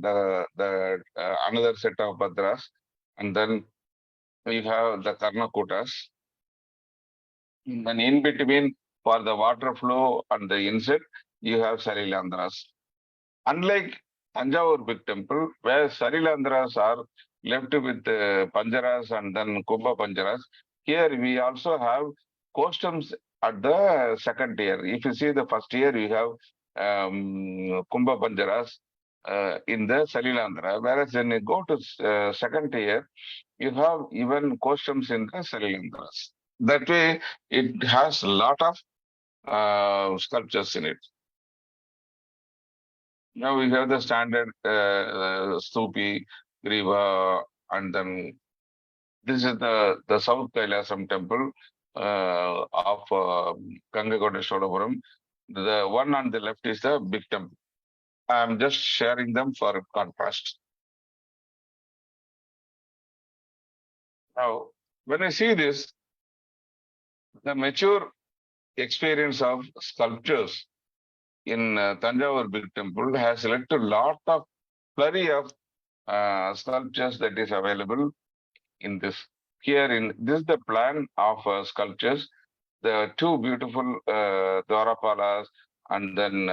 the another set of Badras, and then you have the Karnakutas. And in between, for the water flow and the inset, you have Sarilandras. Unlike Tanjavur big temple, where Sarilandras are left with Panjaras and then Kumbha Panjaras, here we also have costumes at the second tier. If you see the first tier, you have Kumbha Panjaras in the Sarilandra, whereas when you go to second tier, you have even costumes in the Sarilandras. That way, it has a lot of sculptures in it. Now we have the standard stupi, griva, and then this is the South Kailasam temple of Gangaikonda Cholapuram. The one on the left is the big temple. I'm just sharing them for contrast. Now, when I see this, the mature experience of sculptures in Tanjavur big temple has led to lot of flurry of sculptures that is available in this. Here in this is the plan of sculptures. There are two beautiful Dwarapalas and then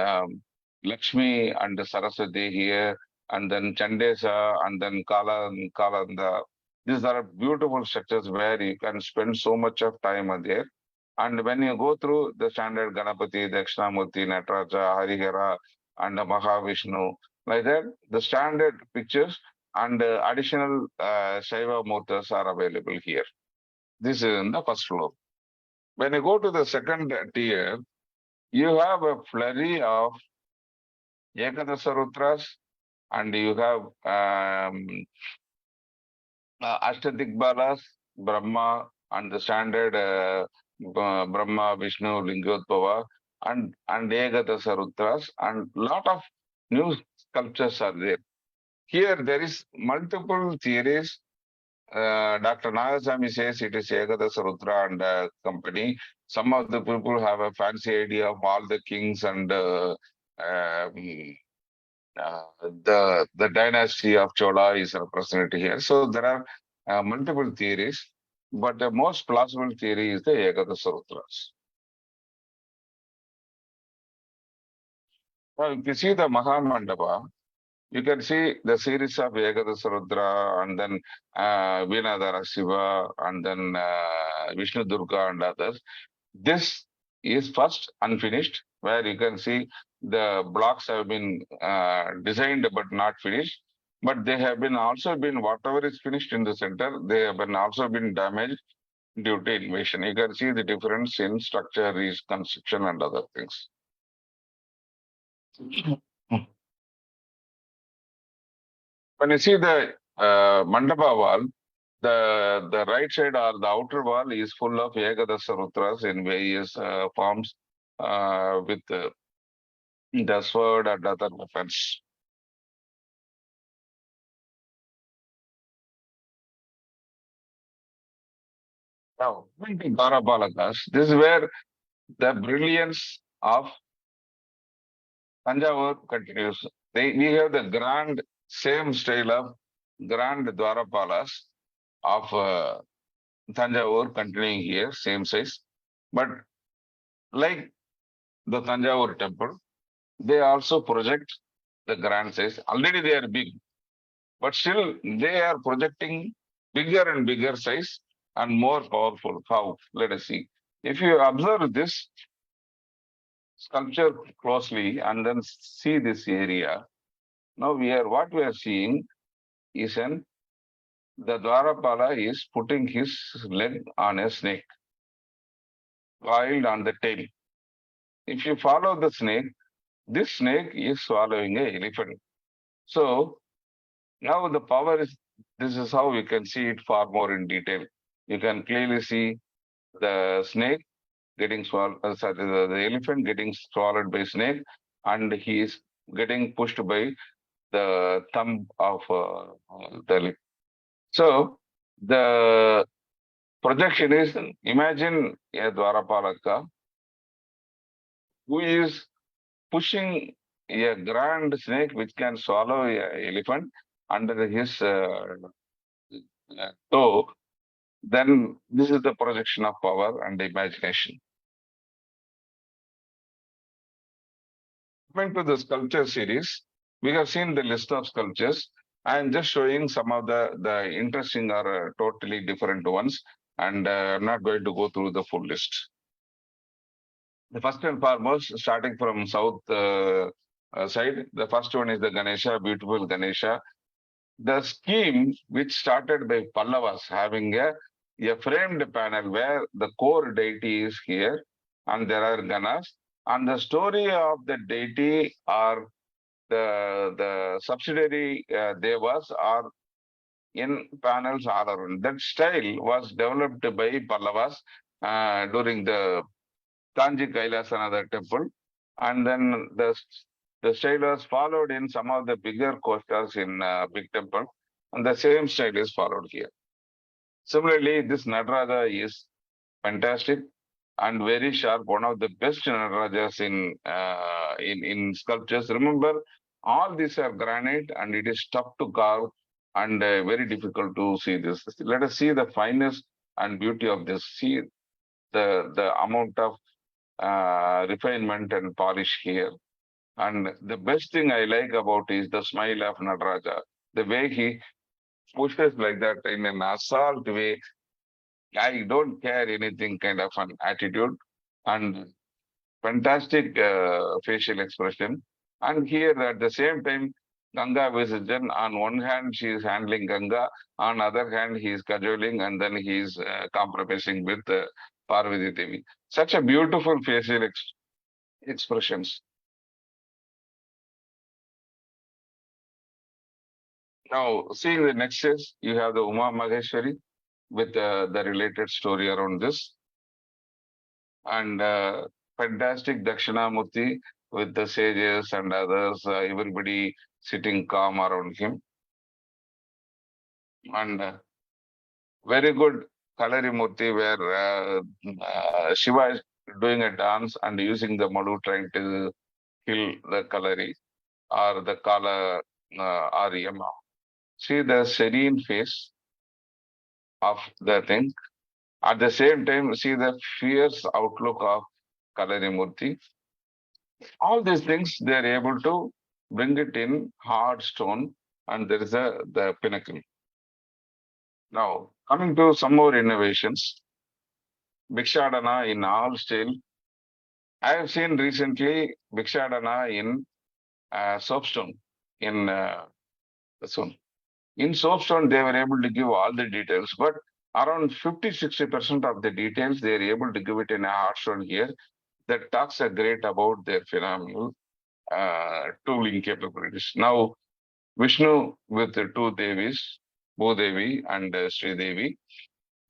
Lakshmi and Saraswati here, and then Chandesa and then Kalanda. These are beautiful structures where you can spend so much of time there. And when you go through the standard Ganapathy, Dakshinamurti, Nataraja, Harihara, and Mahavishnu, like that, the standard pictures and additional Shaiva Murtas are available here. This is in the first floor. When you go to the second tier, you have a flurry of Ekadasa Rutras and you have Ashtadikbalas, Brahma, and the standard Brahma, Vishnu, Lingotpava, and Ekadasa Rutras, and lot of new sculptures are there. Here there is multiple theories. Dr. Nagasamy says it is Ekadasa Rudra and company. Some of the people have a fancy idea of all the kings and the dynasty of Chola is represented here. So there are multiple theories, but the most plausible theory is the Ekadasa Rudras. Now, if you see the Mahamandapa, you can see the series of Ekadasa Rudra and then Vinadara Shiva and then Vishnu Durga and others. This is first unfinished, where you can see the blocks have been designed but not finished. But they have been also been, whatever is finished in the center, they have been also been damaged due to invasion. You can see the difference in structure, reconstruction and other things. When you see the mandapa wall, the right side or the outer wall is full of Ekadasa Rutras in various forms with the sword and other weapons. Now, coming to Dwarapalakas, this is where the brilliance of Tanjavur continues. We have the grand, same style of grand Dwarapalas of Tanjavur continuing here, same size. But like the Tanjavur temple, they also project the grand size. Already they are big, but still they are projecting bigger and bigger size and more powerful. How? Let us see. If you observe this sculpture closely and then see this area, now what we are seeing is the Dwarapala is putting his leg on a snake, coiled on the tail. If you follow the snake, this snake is swallowing a elephant. So now the power is, this is how we can see it far more in detail. You can clearly see the snake getting swallowed, sorry, the elephant getting swallowed by snake, and he is getting pushed by the thumb of the leg. So the projection is, imagine a Dwarapalaka who is pushing a grand snake which can swallow a elephant under his toe, then this is the projection of power and imagination. Coming to the sculpture series, we have seen the list of sculptures. I am just showing some of the interesting or totally different ones, and I'm not going to go through the full list. The first and foremost, starting from south side, the first one is the Ganesha, beautiful Ganesha. The scheme which started by Pallavas, having a framed panel where the core deity is here and there are Ganas, and the story of the deity or the subsidiary devas are in panels all around. That style was developed by Pallavas during the Kanji Kailasanada temple, and then the style was followed in some of the bigger coasters in big temple, and the same style is followed here. Similarly, this Nataraja is fantastic and very sharp, one of the best Natarajas in sculptures. Remember, all these are granite and it is tough to carve and very difficult to see this. Let us see the fineness and beauty of this. See the amount of refinement and polish here. And the best thing I like about is the smile of Nataraja. The way he pushes like that in an assault way. I don't care anything kind of an attitude and fantastic facial expression. And here at the same time, Ganga Visajan, on one hand, she is handling Ganga, on other hand, he is cajoling and then he is compromising with Parvati Devi. Such a beautiful facial expressions. Now, seeing the next is, you have the Uma Maheshwari with the related story around this. And fantastic Dakshinamurti with the sages and others, everybody sitting calm around him. And very good Kalari Murti where Shiva is doing a dance and using the Madu trying to kill the Kalari or the Kala or Yama. See the serene face of the thing. At the same time, see the fierce outlook of Kalari Murti. All these things, they are able to bring it in hard stone, and there is the pinnacle. Now, coming to some more innovations, Bhikshadana in all style. I have seen recently Bhikshadana in soapstone in the sun. In soapstone, they were able to give all the details, but around 50-60% of the details they are able to give it in a hard stone here. That talks a great about their phenomenal tooling capabilities. Now, Vishnu with the two Devis, Bhudevi and Sri Devi,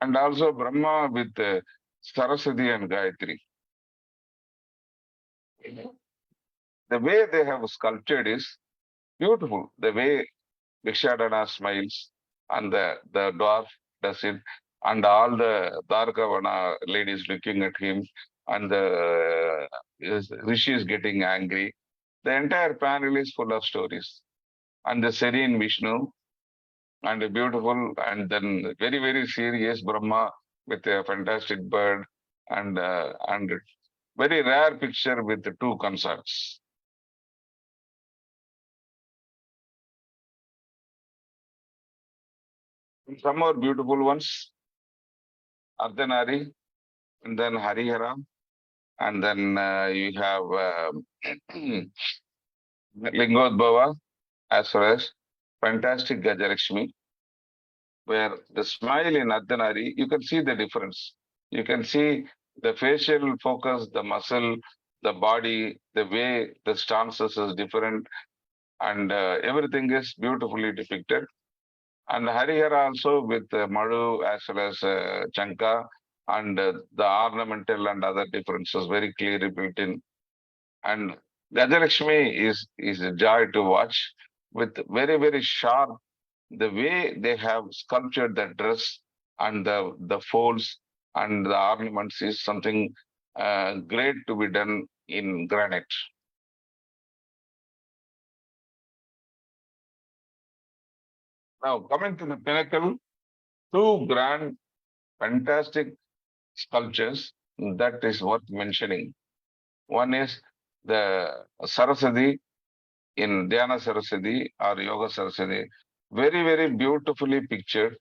and also Brahma with Saraswati and Gayatri. The way they have sculpted is beautiful. The way Vikshadana smiles and the dwarf does it, and all the Dwarkavana ladies looking at him, and the Rishi is getting angry. The entire panel is full of stories. And the serene Vishnu, and a beautiful, and then very, very serious Brahma with a fantastic bird, and very rare picture with the two concerts. Some more beautiful ones, Ardhanari, and then Harihara, and then you have Lingodbhava, as well as fantastic Gajalakshmi, where the smile in Ardhanari, you can see the difference. You can see the facial focus, the muscle, the body, the way the stances is different, and everything is beautifully depicted. And Harihara also with Madu as well as Chanka, and the ornamental and other differences very clearly built in. And Gajalakshmi is a joy to watch with very sharp, the way they have sculptured the dress and the folds and the ornaments is something great to be done in granite. Now coming to the pinnacle, two grand, fantastic sculptures that is worth mentioning. One is the Saraswati in Dhyana Saraswati or Yoga Saraswati, very beautifully pictured.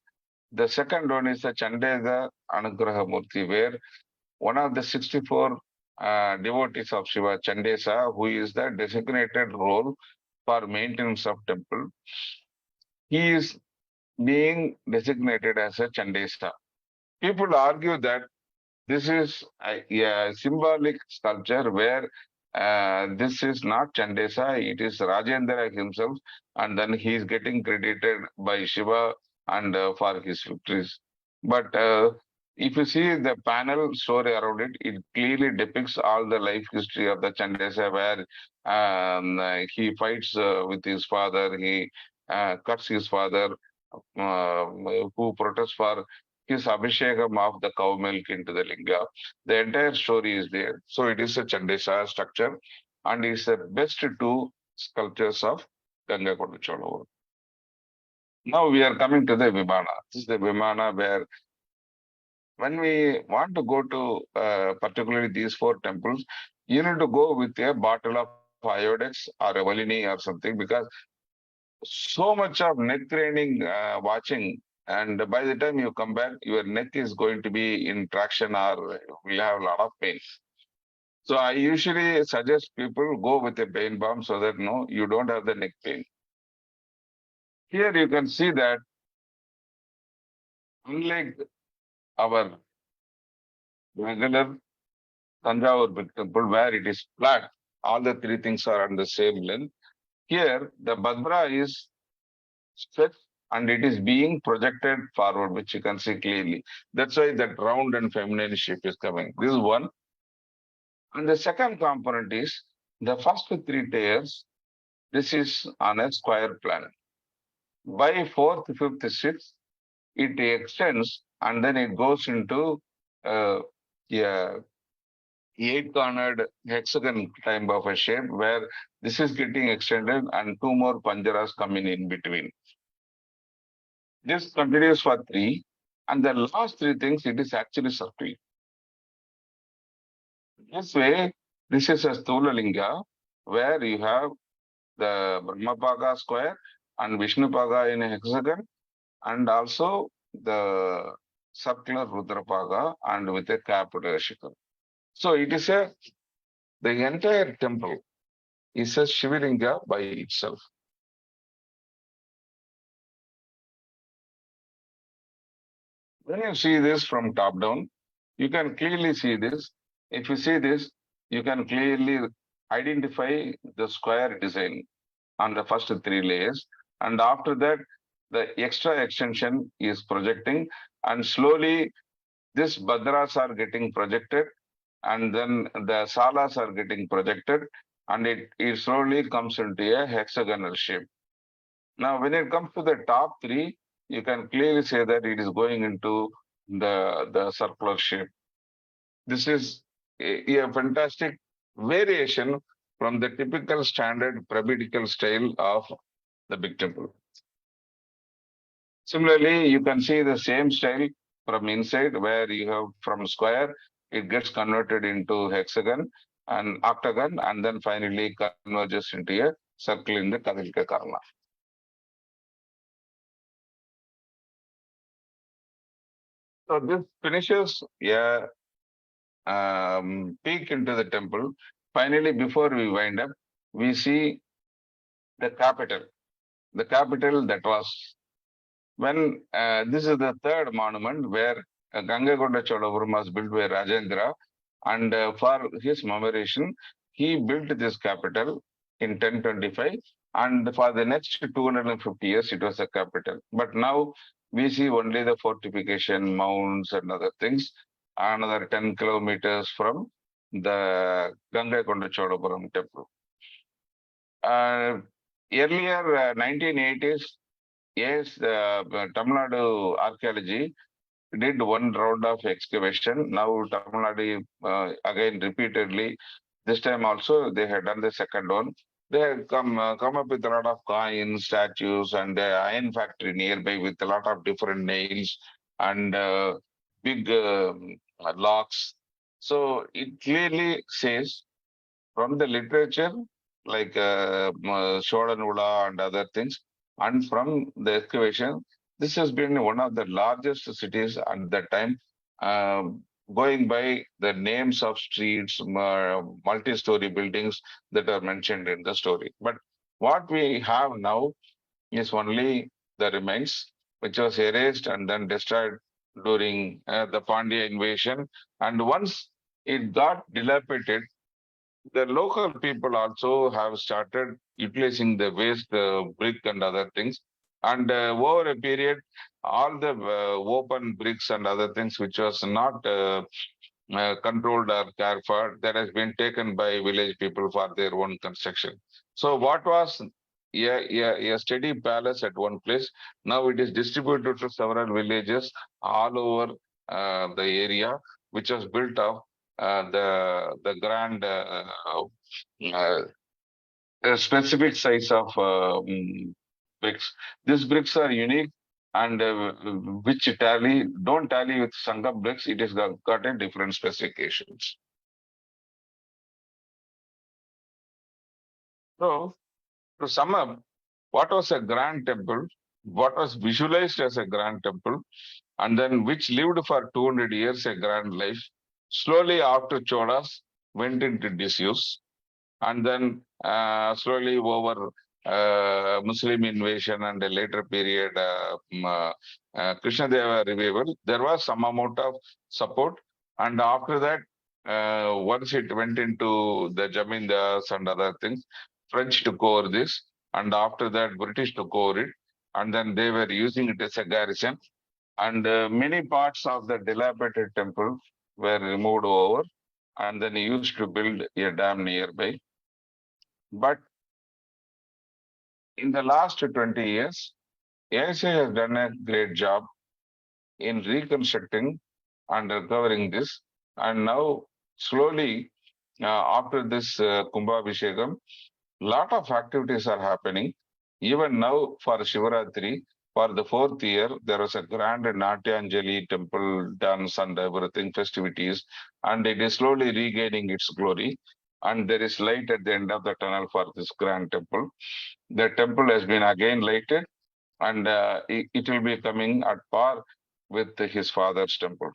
The second one is the Chandega Anugraha Murti, where one of the 64 devotees of Shiva, Chandesa, who is the designated role for maintenance of temple, he is being designated as a Chandesa. People argue that this is a symbolic sculpture where this is not Chandesa, it is Rajendra himself, and then he is getting credited by Shiva and for his victories. But if you see the panel story around it, it clearly depicts all the life history of the Chandesa, where he fights with his father, he cuts his father, who protests for his abhishekam of the cow milk into the linga. The entire story is there. So it is a Chandesa structure and is the best two sculptures of Gangaikonda Cholapuram. Now we are coming to the Vimana. This is the Vimana where when we want to go to particularly these four temples, you need to go with a bottle of Iodex or a Valini or something, because so much of neck craning watching, and by the time you come back, your neck is going to be in traction or will have a lot of pain. So I usually suggest people go with a pain balm so that no, you don't have the neck pain. Here you can see that unlike our regular Tanjavur big temple where it is flat, all the three things are on the same length. Here the Bhadra is stretched and it is being projected forward, which you can see clearly. That's why that round and feminine shape is coming. This is one. And the second component is the first three tiers. This is on a square plan. By fourth, fifth, sixth, it extends and then it goes into yeah, eight-cornered hexagon type of a shape where this is getting extended and two more panjaras coming in between. This continues for three, and the last three things, it is actually circular. This way, this is a Sthula Linga where you have the Brahmapaga square and Vishnupaga in a hexagon, and also the circular Rudrapaga and with a capital Shikhar. So it is the entire temple is a Shivalinga by itself. When you see this from top down, you can clearly see this. If you see this, you can clearly identify the square design on the first three layers. And after that, the extra extension is projecting, and slowly these badras are getting projected, and then the salas are getting projected, and it slowly comes into a hexagonal shape. Now, when it comes to the top three, you can clearly say that it is going into the circular shape. This is a fantastic variation from the typical standard Brahminical style of the big temple. Similarly, you can see the same style from inside where you have from square, it gets converted into hexagon and octagon, and then finally converges into a circle in the Kadilika Karna. So this finishes a peek into the temple. Finally, before we wind up, we see the capital. The capital that was when this is the third monument where Gangaikonda Cholapuram was built by Rajendra, and for his commemoration, he built this capital in 1025, and for the next 250 years, it was a capital. But now we see only the fortification, mounds, and other things, another 10 kilometers from the Gangaikonda Cholapuram temple. Earlier, 1980s, yes, Tamil Nadu archaeology did one round of excavation. Now Tamil Nadu again repeatedly. This time also they had done the second one. They had come up with a lot of coins, statues, and the iron factory nearby with a lot of different nails and big locks. So it clearly says from the literature like Cholanadu and other things, and from the excavation, this has been one of the largest cities at that time. Going by the names of streets, multi-story buildings that are mentioned in the story. But what we have now is only the remains, which was erased and then destroyed during the Pandya invasion. And once it got dilapidated, the local people also have started utilizing the waste brick and other things. And over a period, all the open bricks and other things which was not controlled or cared for, that has been taken by village people for their own construction. So what was a steady palace at one place, now it is distributed to several villages all over the area, which was built up the grand specific size of bricks. These bricks are unique and which don't tally with Sangam bricks. It has got a different specifications. So to sum up, what was a grand temple? What was visualized as a grand temple? And then which lived for 200 years a grand life? Slowly after Cholas went into disuse, and then slowly over Muslim invasion and a later period Krishna Deva revival, there was some amount of support, and after that, once it went into the Jamindars and other things, French took over this, and after that British took over it, and then they were using it as a garrison, and many parts of the dilapidated temple were removed over, and then used to build a dam nearby. But in the last 20 years, ASA has done a great job in reconstructing and recovering this. And now, slowly, after this Kumbhabhishekam, lot of activities are happening. Even now, for Shivaratri, for the fourth year, there was a grand Natyanjali temple dance and everything, festivities, and it is slowly regaining its glory. And there is light at the end of the tunnel for this grand temple. The temple has been again lighted, and it will be coming at par with his father's temple.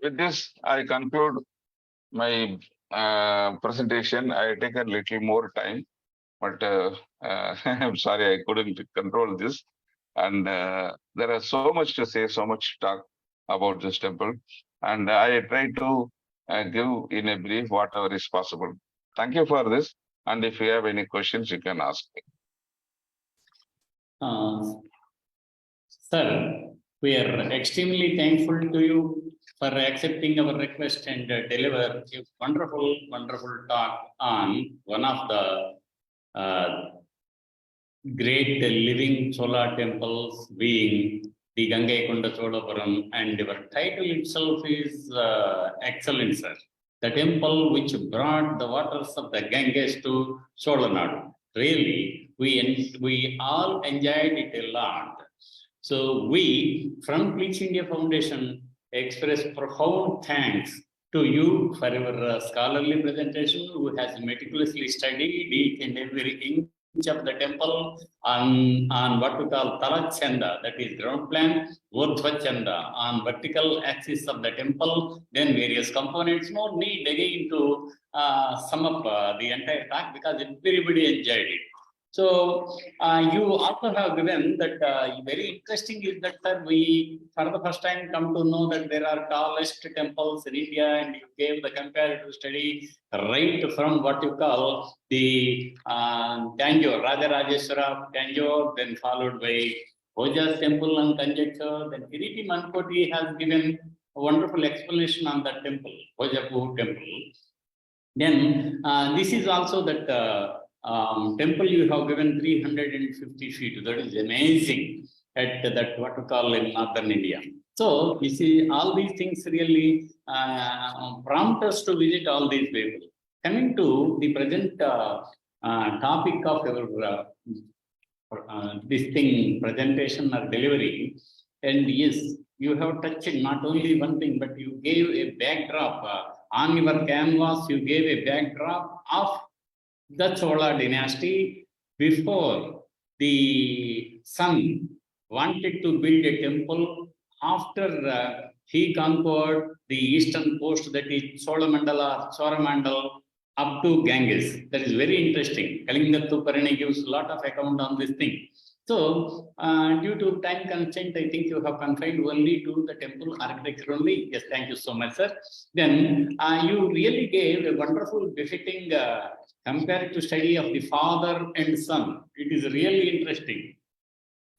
With this, I conclude my presentation. I take a little more time, but I'm sorry I couldn't control this. And there is so much to say, so much to talk about this temple. And I try to give in a brief whatever is possible. Thank you for this. And if you have any questions, you can ask me. Sir, we are extremely thankful to you for accepting our request and deliver a wonderful, wonderful talk on one of the great living Chola temples, being the Gangaikonda Cholapuram, and your title itself is excellent, sir. The temple which brought the waters of the Ganges to Cholanadu. Really, we all enjoyed it a lot. So we from Pleach India Foundation express profound thanks to you for your scholarly presentation, who has meticulously studied each and every inch of the temple on what we call Talachanda, that is ground plan, Urdhvachanda on vertical axis of the temple, then various components. No need again to sum up the entire talk because everybody enjoyed it. So you also have given that very interesting is that we for the first time come to know that there are tallest temples in India, and you gave the comparative study right from what you call the Tanjore, Rajarajeswara Tanjore, then followed by Bhoja's temple and conjecture. Then Kiriti Mankoti has given a wonderful explanation on that temple, Bhojapur temple. Then this is also that temple you have given 350 feet. That is amazing at that what we call in northern India. So you see, all these things really prompt us to visit all these people. Coming to the present topic of your this thing presentation or delivery, and yes, you have touched not only one thing, but you gave a backdrop on your canvas. You gave a backdrop of the Chola dynasty before the son wanted to build a temple after he conquered the eastern coast, that is Cholamandala, Choramandal, up to Ganges. That is very interesting. Kalingattu Parani gives a lot of account on this thing. So, due to time constraint, I think you have confined only to the temple architecture only. Yes, thank you so much, sir. Then you really gave a wonderful, befitting comparative study of the father and son. It is really interesting.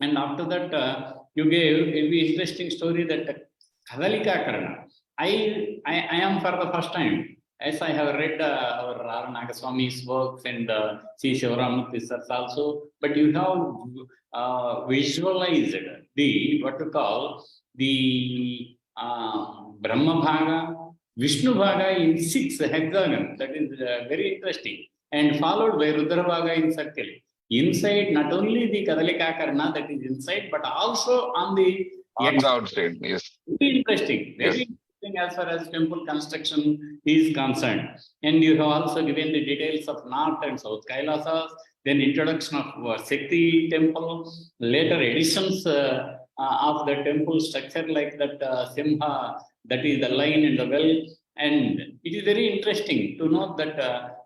And after that, you gave a very interesting story that Kadalika Karana. I am for the first time, as I have read our R. Nagaswami's works and C. Shivaramurthy sir's also, but you have visualized the what to call the Brahma Bhaga, Vishnu Bhaga in 6 hexagons. That is very interesting. And followed by Rudra Bhaga in circle. Inside, not only the Kadalika Karna that is inside, but also on the outside. Yes. very interesting. Very interesting as far as temple construction is concerned. And you have also given the details of North and South Kailasas, then introduction of Sakthi temple, later additions of the temple structure like that Simha, that is the lion and the well. And it is very interesting to note that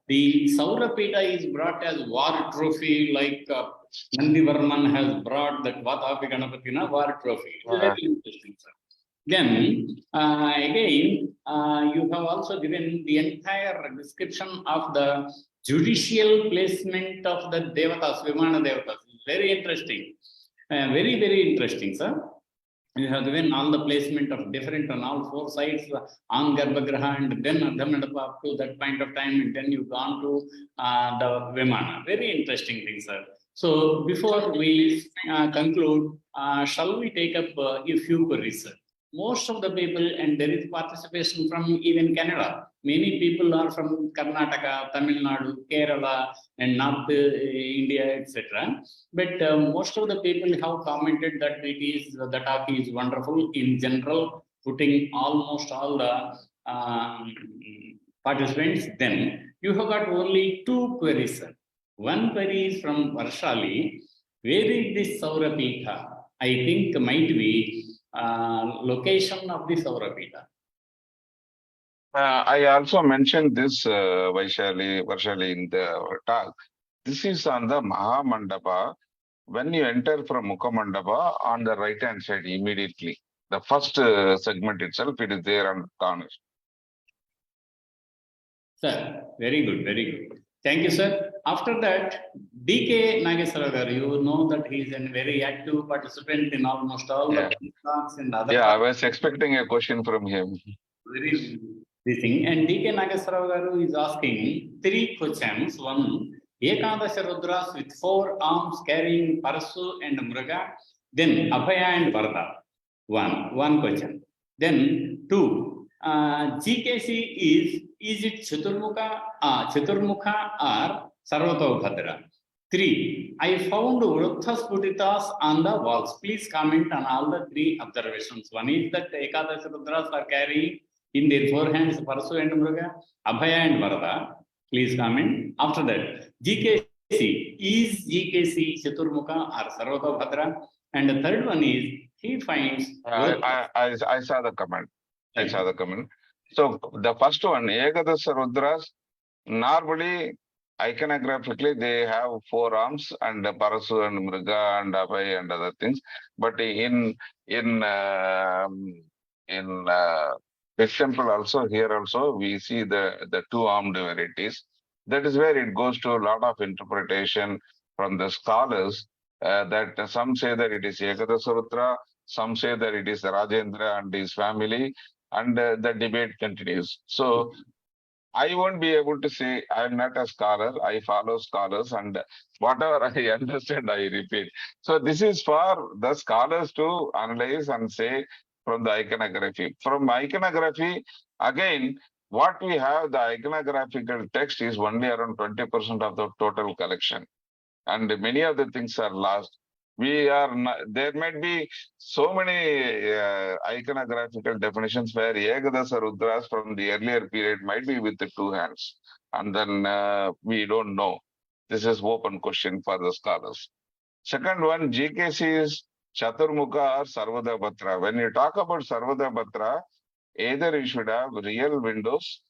the Saurapeta is brought as war trophy, like Nandi Varman has brought that Vatapi Ganapathy war trophy. It is very interesting, sir. Then again, you have also given the entire description of the judicial placement of the Devatas, Vimana Devatas. Very interesting. Very, very interesting, sir. You have given all the placement of different on all 4 sides on Garbhagraha and then Ardhamandapa up to that point of time, and then you've gone to the Vimana. Very interesting thing, sir. So before we conclude, shall we take up a few queries, sir? Most of the people, and there is participation from even Canada. Many people are from Karnataka, Tamil Nadu, Kerala, and North India, etc. But most of the people have commented that the talk is wonderful in general, putting almost all the participants. Then you have got only 2 queries, sir. One query is from Varshali. Where is this Saurapeta? I think might be location of the Saurapeta. I also mentioned this, Varshali, in the talk. This is on the Maha Mandapa. When you enter from Mukha Mandapa, on the right hand side immediately, the first segment itself, it is there on the corner. Sir, very good, very good. Thank you, sir. After that, D.K. Nageswara, you know that he is a very active participant in almost all the talks and other. Yeah, I was expecting a question from him. Very this thing. And D.K. Nageswara is asking 3 questions. One, Ekadasha Rudras with 4 arms carrying Parasu and Mruga. Then Abhaya and Varda. One question. Then 2, GKC is it Chaturmukha or Sarvatobhadra? 3. I found Vruttha Sputitas on the walls. Please comment on all the 3 observations. One is that Ekadashi Rudras are carrying in their forehands Parasu and Mruga, Abhaya and Varada. Please comment. After that, GKC. Is GKC Chaturmukha or Sarvata Bhadra? And the third one is, he finds... I saw the comment. I saw the comment. So the first one, Ekadasa Rudras, normally iconographically they have 4 arms and Parasu and Mriga and Abhay and other things. But in this temple also, here also, we see the 2-armed varieties. That is where it goes to a lot of interpretation from the scholars, that some say that it is Ekadasa Rudra, some say that it is Rajendra and his family, and the debate continues. So I won't be able to say, I'm not a scholar, I follow scholars, and whatever I understand, I repeat. So this is for the scholars to analyze and say from the iconography. From iconography, again, what we have, the iconographical text is only around 20% of the total collection. And many of the things are lost. There might be so many iconographical definitions where Ekadasa Rudras from the earlier period might be with the 2 hands. And then we don't know. This is open question for the scholars. Second one, GKC is Chaturmukha or Sarvadabhatra. When you talk about Sarvadabhatra, either you should have real windows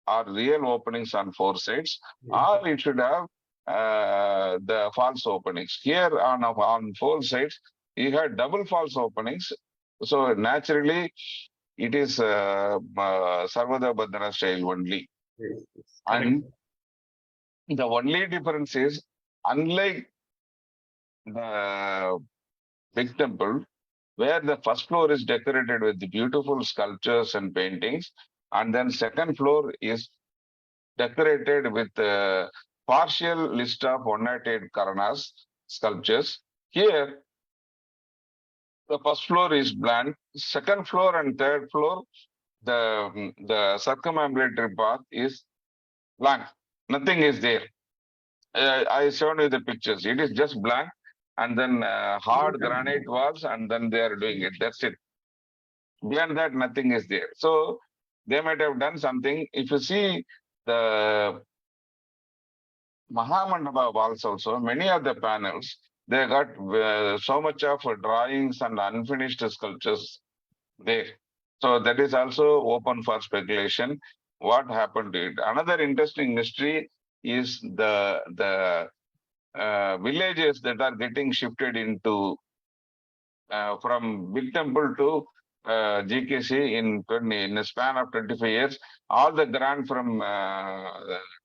or real openings on 4 sides, or it should have the false openings. Here on 4 sides, you had double false openings. So naturally, it is Sarvada Badhana style only. Yes. And the only difference is, unlike the big temple, where the first floor is decorated with the beautiful sculptures and paintings, and then second floor is decorated with partial list of 108 Karanas sculptures. Here, the first floor is blank. Second floor and third floor, the circumambulatory path is blank. Nothing is there. I showed you the pictures. It is just blank, and then hard granite walls, and then they are doing it. That's it. Beyond that, nothing is there. So they might have done something. If you see the Mahamandapa walls also, many of the panels, they got so much of drawings and unfinished sculptures there. So that is also open for speculation. What happened to it? Another interesting mystery is the villages that are getting shifted into from big temple to GKC in a span of 25 years. All the grant from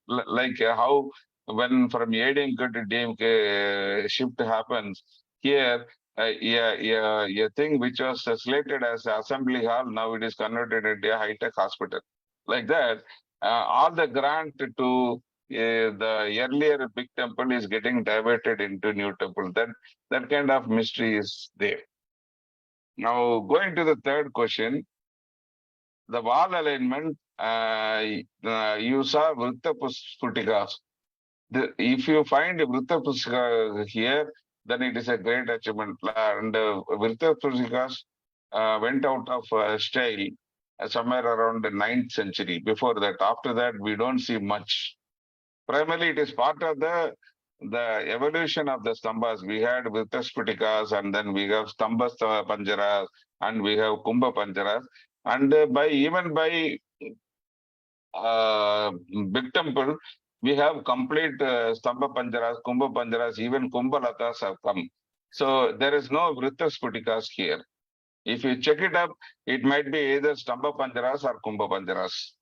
like how when from ADMK to DMK shift happens here, a thing which was slated as assembly hall, now it is converted into a high-tech hospital. Like that, all the grant to the earlier big temple is getting diverted into new temple. That kind of mystery is there. Now, going to the third question, the wall alignment, you saw Vritta Sputikas. If you find Vritta Sputikas here, then it is a great achievement. And Vritta Sputikas went out of style somewhere around the 9th century. Before that, after that, we don't see much. Primarily, it is part of the evolution of the stambas. We had Vritta Sputikas, and then we have stamba panjaras, and we have kumbha panjaras. And even by big temple, we have complete stamba panjaras, kumbha panjaras, even kumbha latas have come. So there is no Vritta Sputikas here. If you check it up, it might be either stamba panjaras or kumbha panjaras.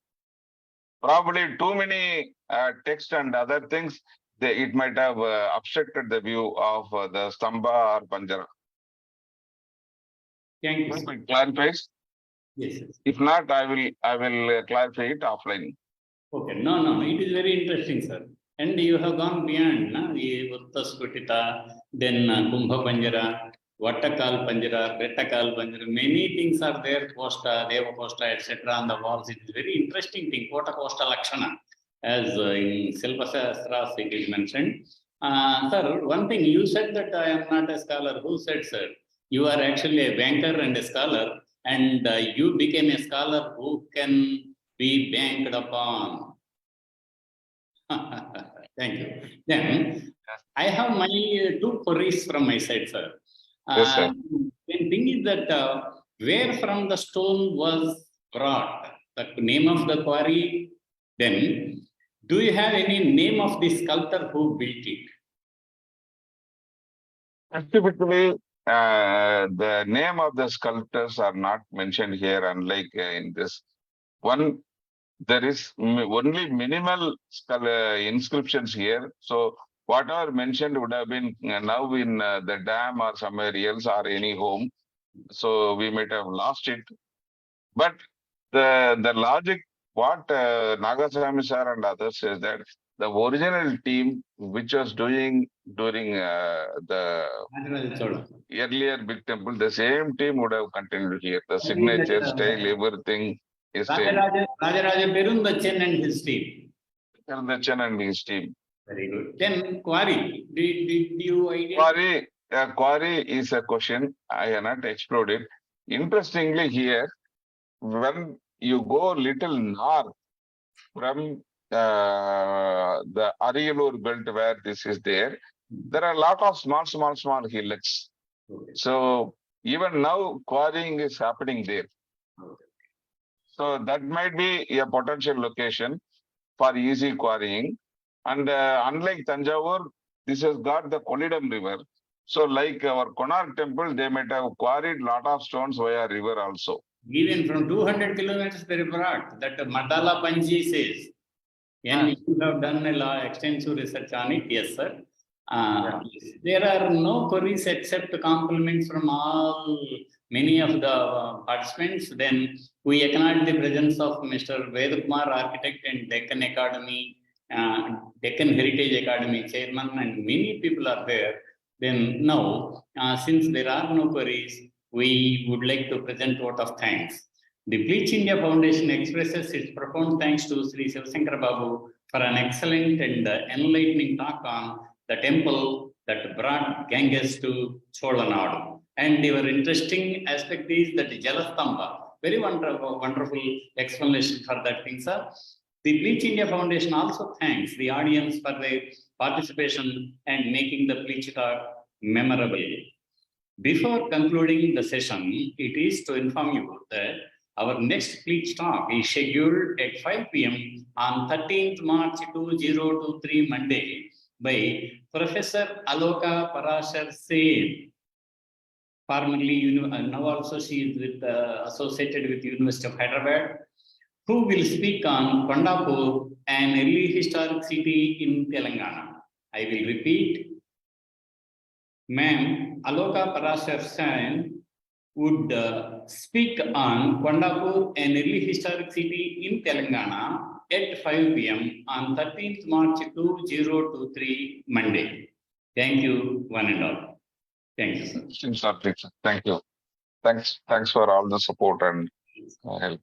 Probably too many text and other things, it might have obstructed the view of the stamba or panjara. Thank you, sir. Clarifies? Yes, yes. If not, I will clarify it offline. Okay, no, it is very interesting, sir. And you have gone beyond, the Vrutta Sputita, then Kumbha Panjara, Vattakal Panjara, Rettakal Panjara, many things are there, Kosta, Deva Kosta, etc. on the walls. It is very interesting thing, Kota Kosta Lakshana, as in Silva Sastras it is mentioned. Sir, one thing you said that I am not a scholar. Who said, sir? You are actually a banker and a scholar, and you became a scholar who can be banked upon. Thank you. Then I have my two queries from my side, sir. Yes, sir. The thing is that where from the stone was brought, the name of the quarry, then do you have any name of the sculptor who built it? Typically, the name of the sculptors are not mentioned here, unlike in this one. There is only minimal inscriptions here. So whatever mentioned would have been now in the dam or somewhere else or any home. So we might have lost it. But the logic, what Nagaswamy sir and others says that the original team which was doing during the Rajendra Chola. earlier big temple, the same team would have continued here. The signature style, everything is same. Rajaraja Perundachan and his team. Perundachan and his team. Very good. Then quarry. Did you identify? Quarry is a question I have not explored it. Interestingly, here, when you go little north from the Ariyalur belt where this is there are a lot of small hillocks. Okay. So even now quarrying is happening there. Okay. So that might be a potential location for easy quarrying. And unlike Tanjavur, this has got the Kolidam river. So like our Konark temple, they might have quarried lot of stones via river also. Even from 200 kilometers they brought, that Madala Panji says. And you have done a lot extensive research on it, yes, sir. Yes. There are no queries except compliments from many of the participants. Then we acknowledge the presence of Mr. Vedakumar, architect and Deccan Academy, Deccan Heritage Academy chairman, and many people are there. Then now, since there are no queries, we would like to present vote of thanks. The Pleach India Foundation expresses its profound thanks to Sri Sivasankar Babu for an excellent and enlightening talk on the temple that brought Ganges to Cholanadu. And your interesting aspect is that Jala stamba. Very wonderful explanation for that thing, sir. The Pleach India Foundation also thanks the audience for their participation and making the Pleach talk memorable. Before concluding the session, it is to inform you that our next Pleach talk is scheduled at 5 p.m. on 13th March 2023 Monday by Professor Aloka Parashar Sen. Formerly, now also she is associated with University of Hyderabad, who will speak on Kondapur, an early historic city in Telangana. I will repeat. Ma'am, Aloka Parashar Sen would speak on Kondapur, an early historic city in Telangana at 5 p.m. on 13th March 2023 Monday. Thank you, one and all. Thank you, sir. Thank you. Thanks for all the support and help.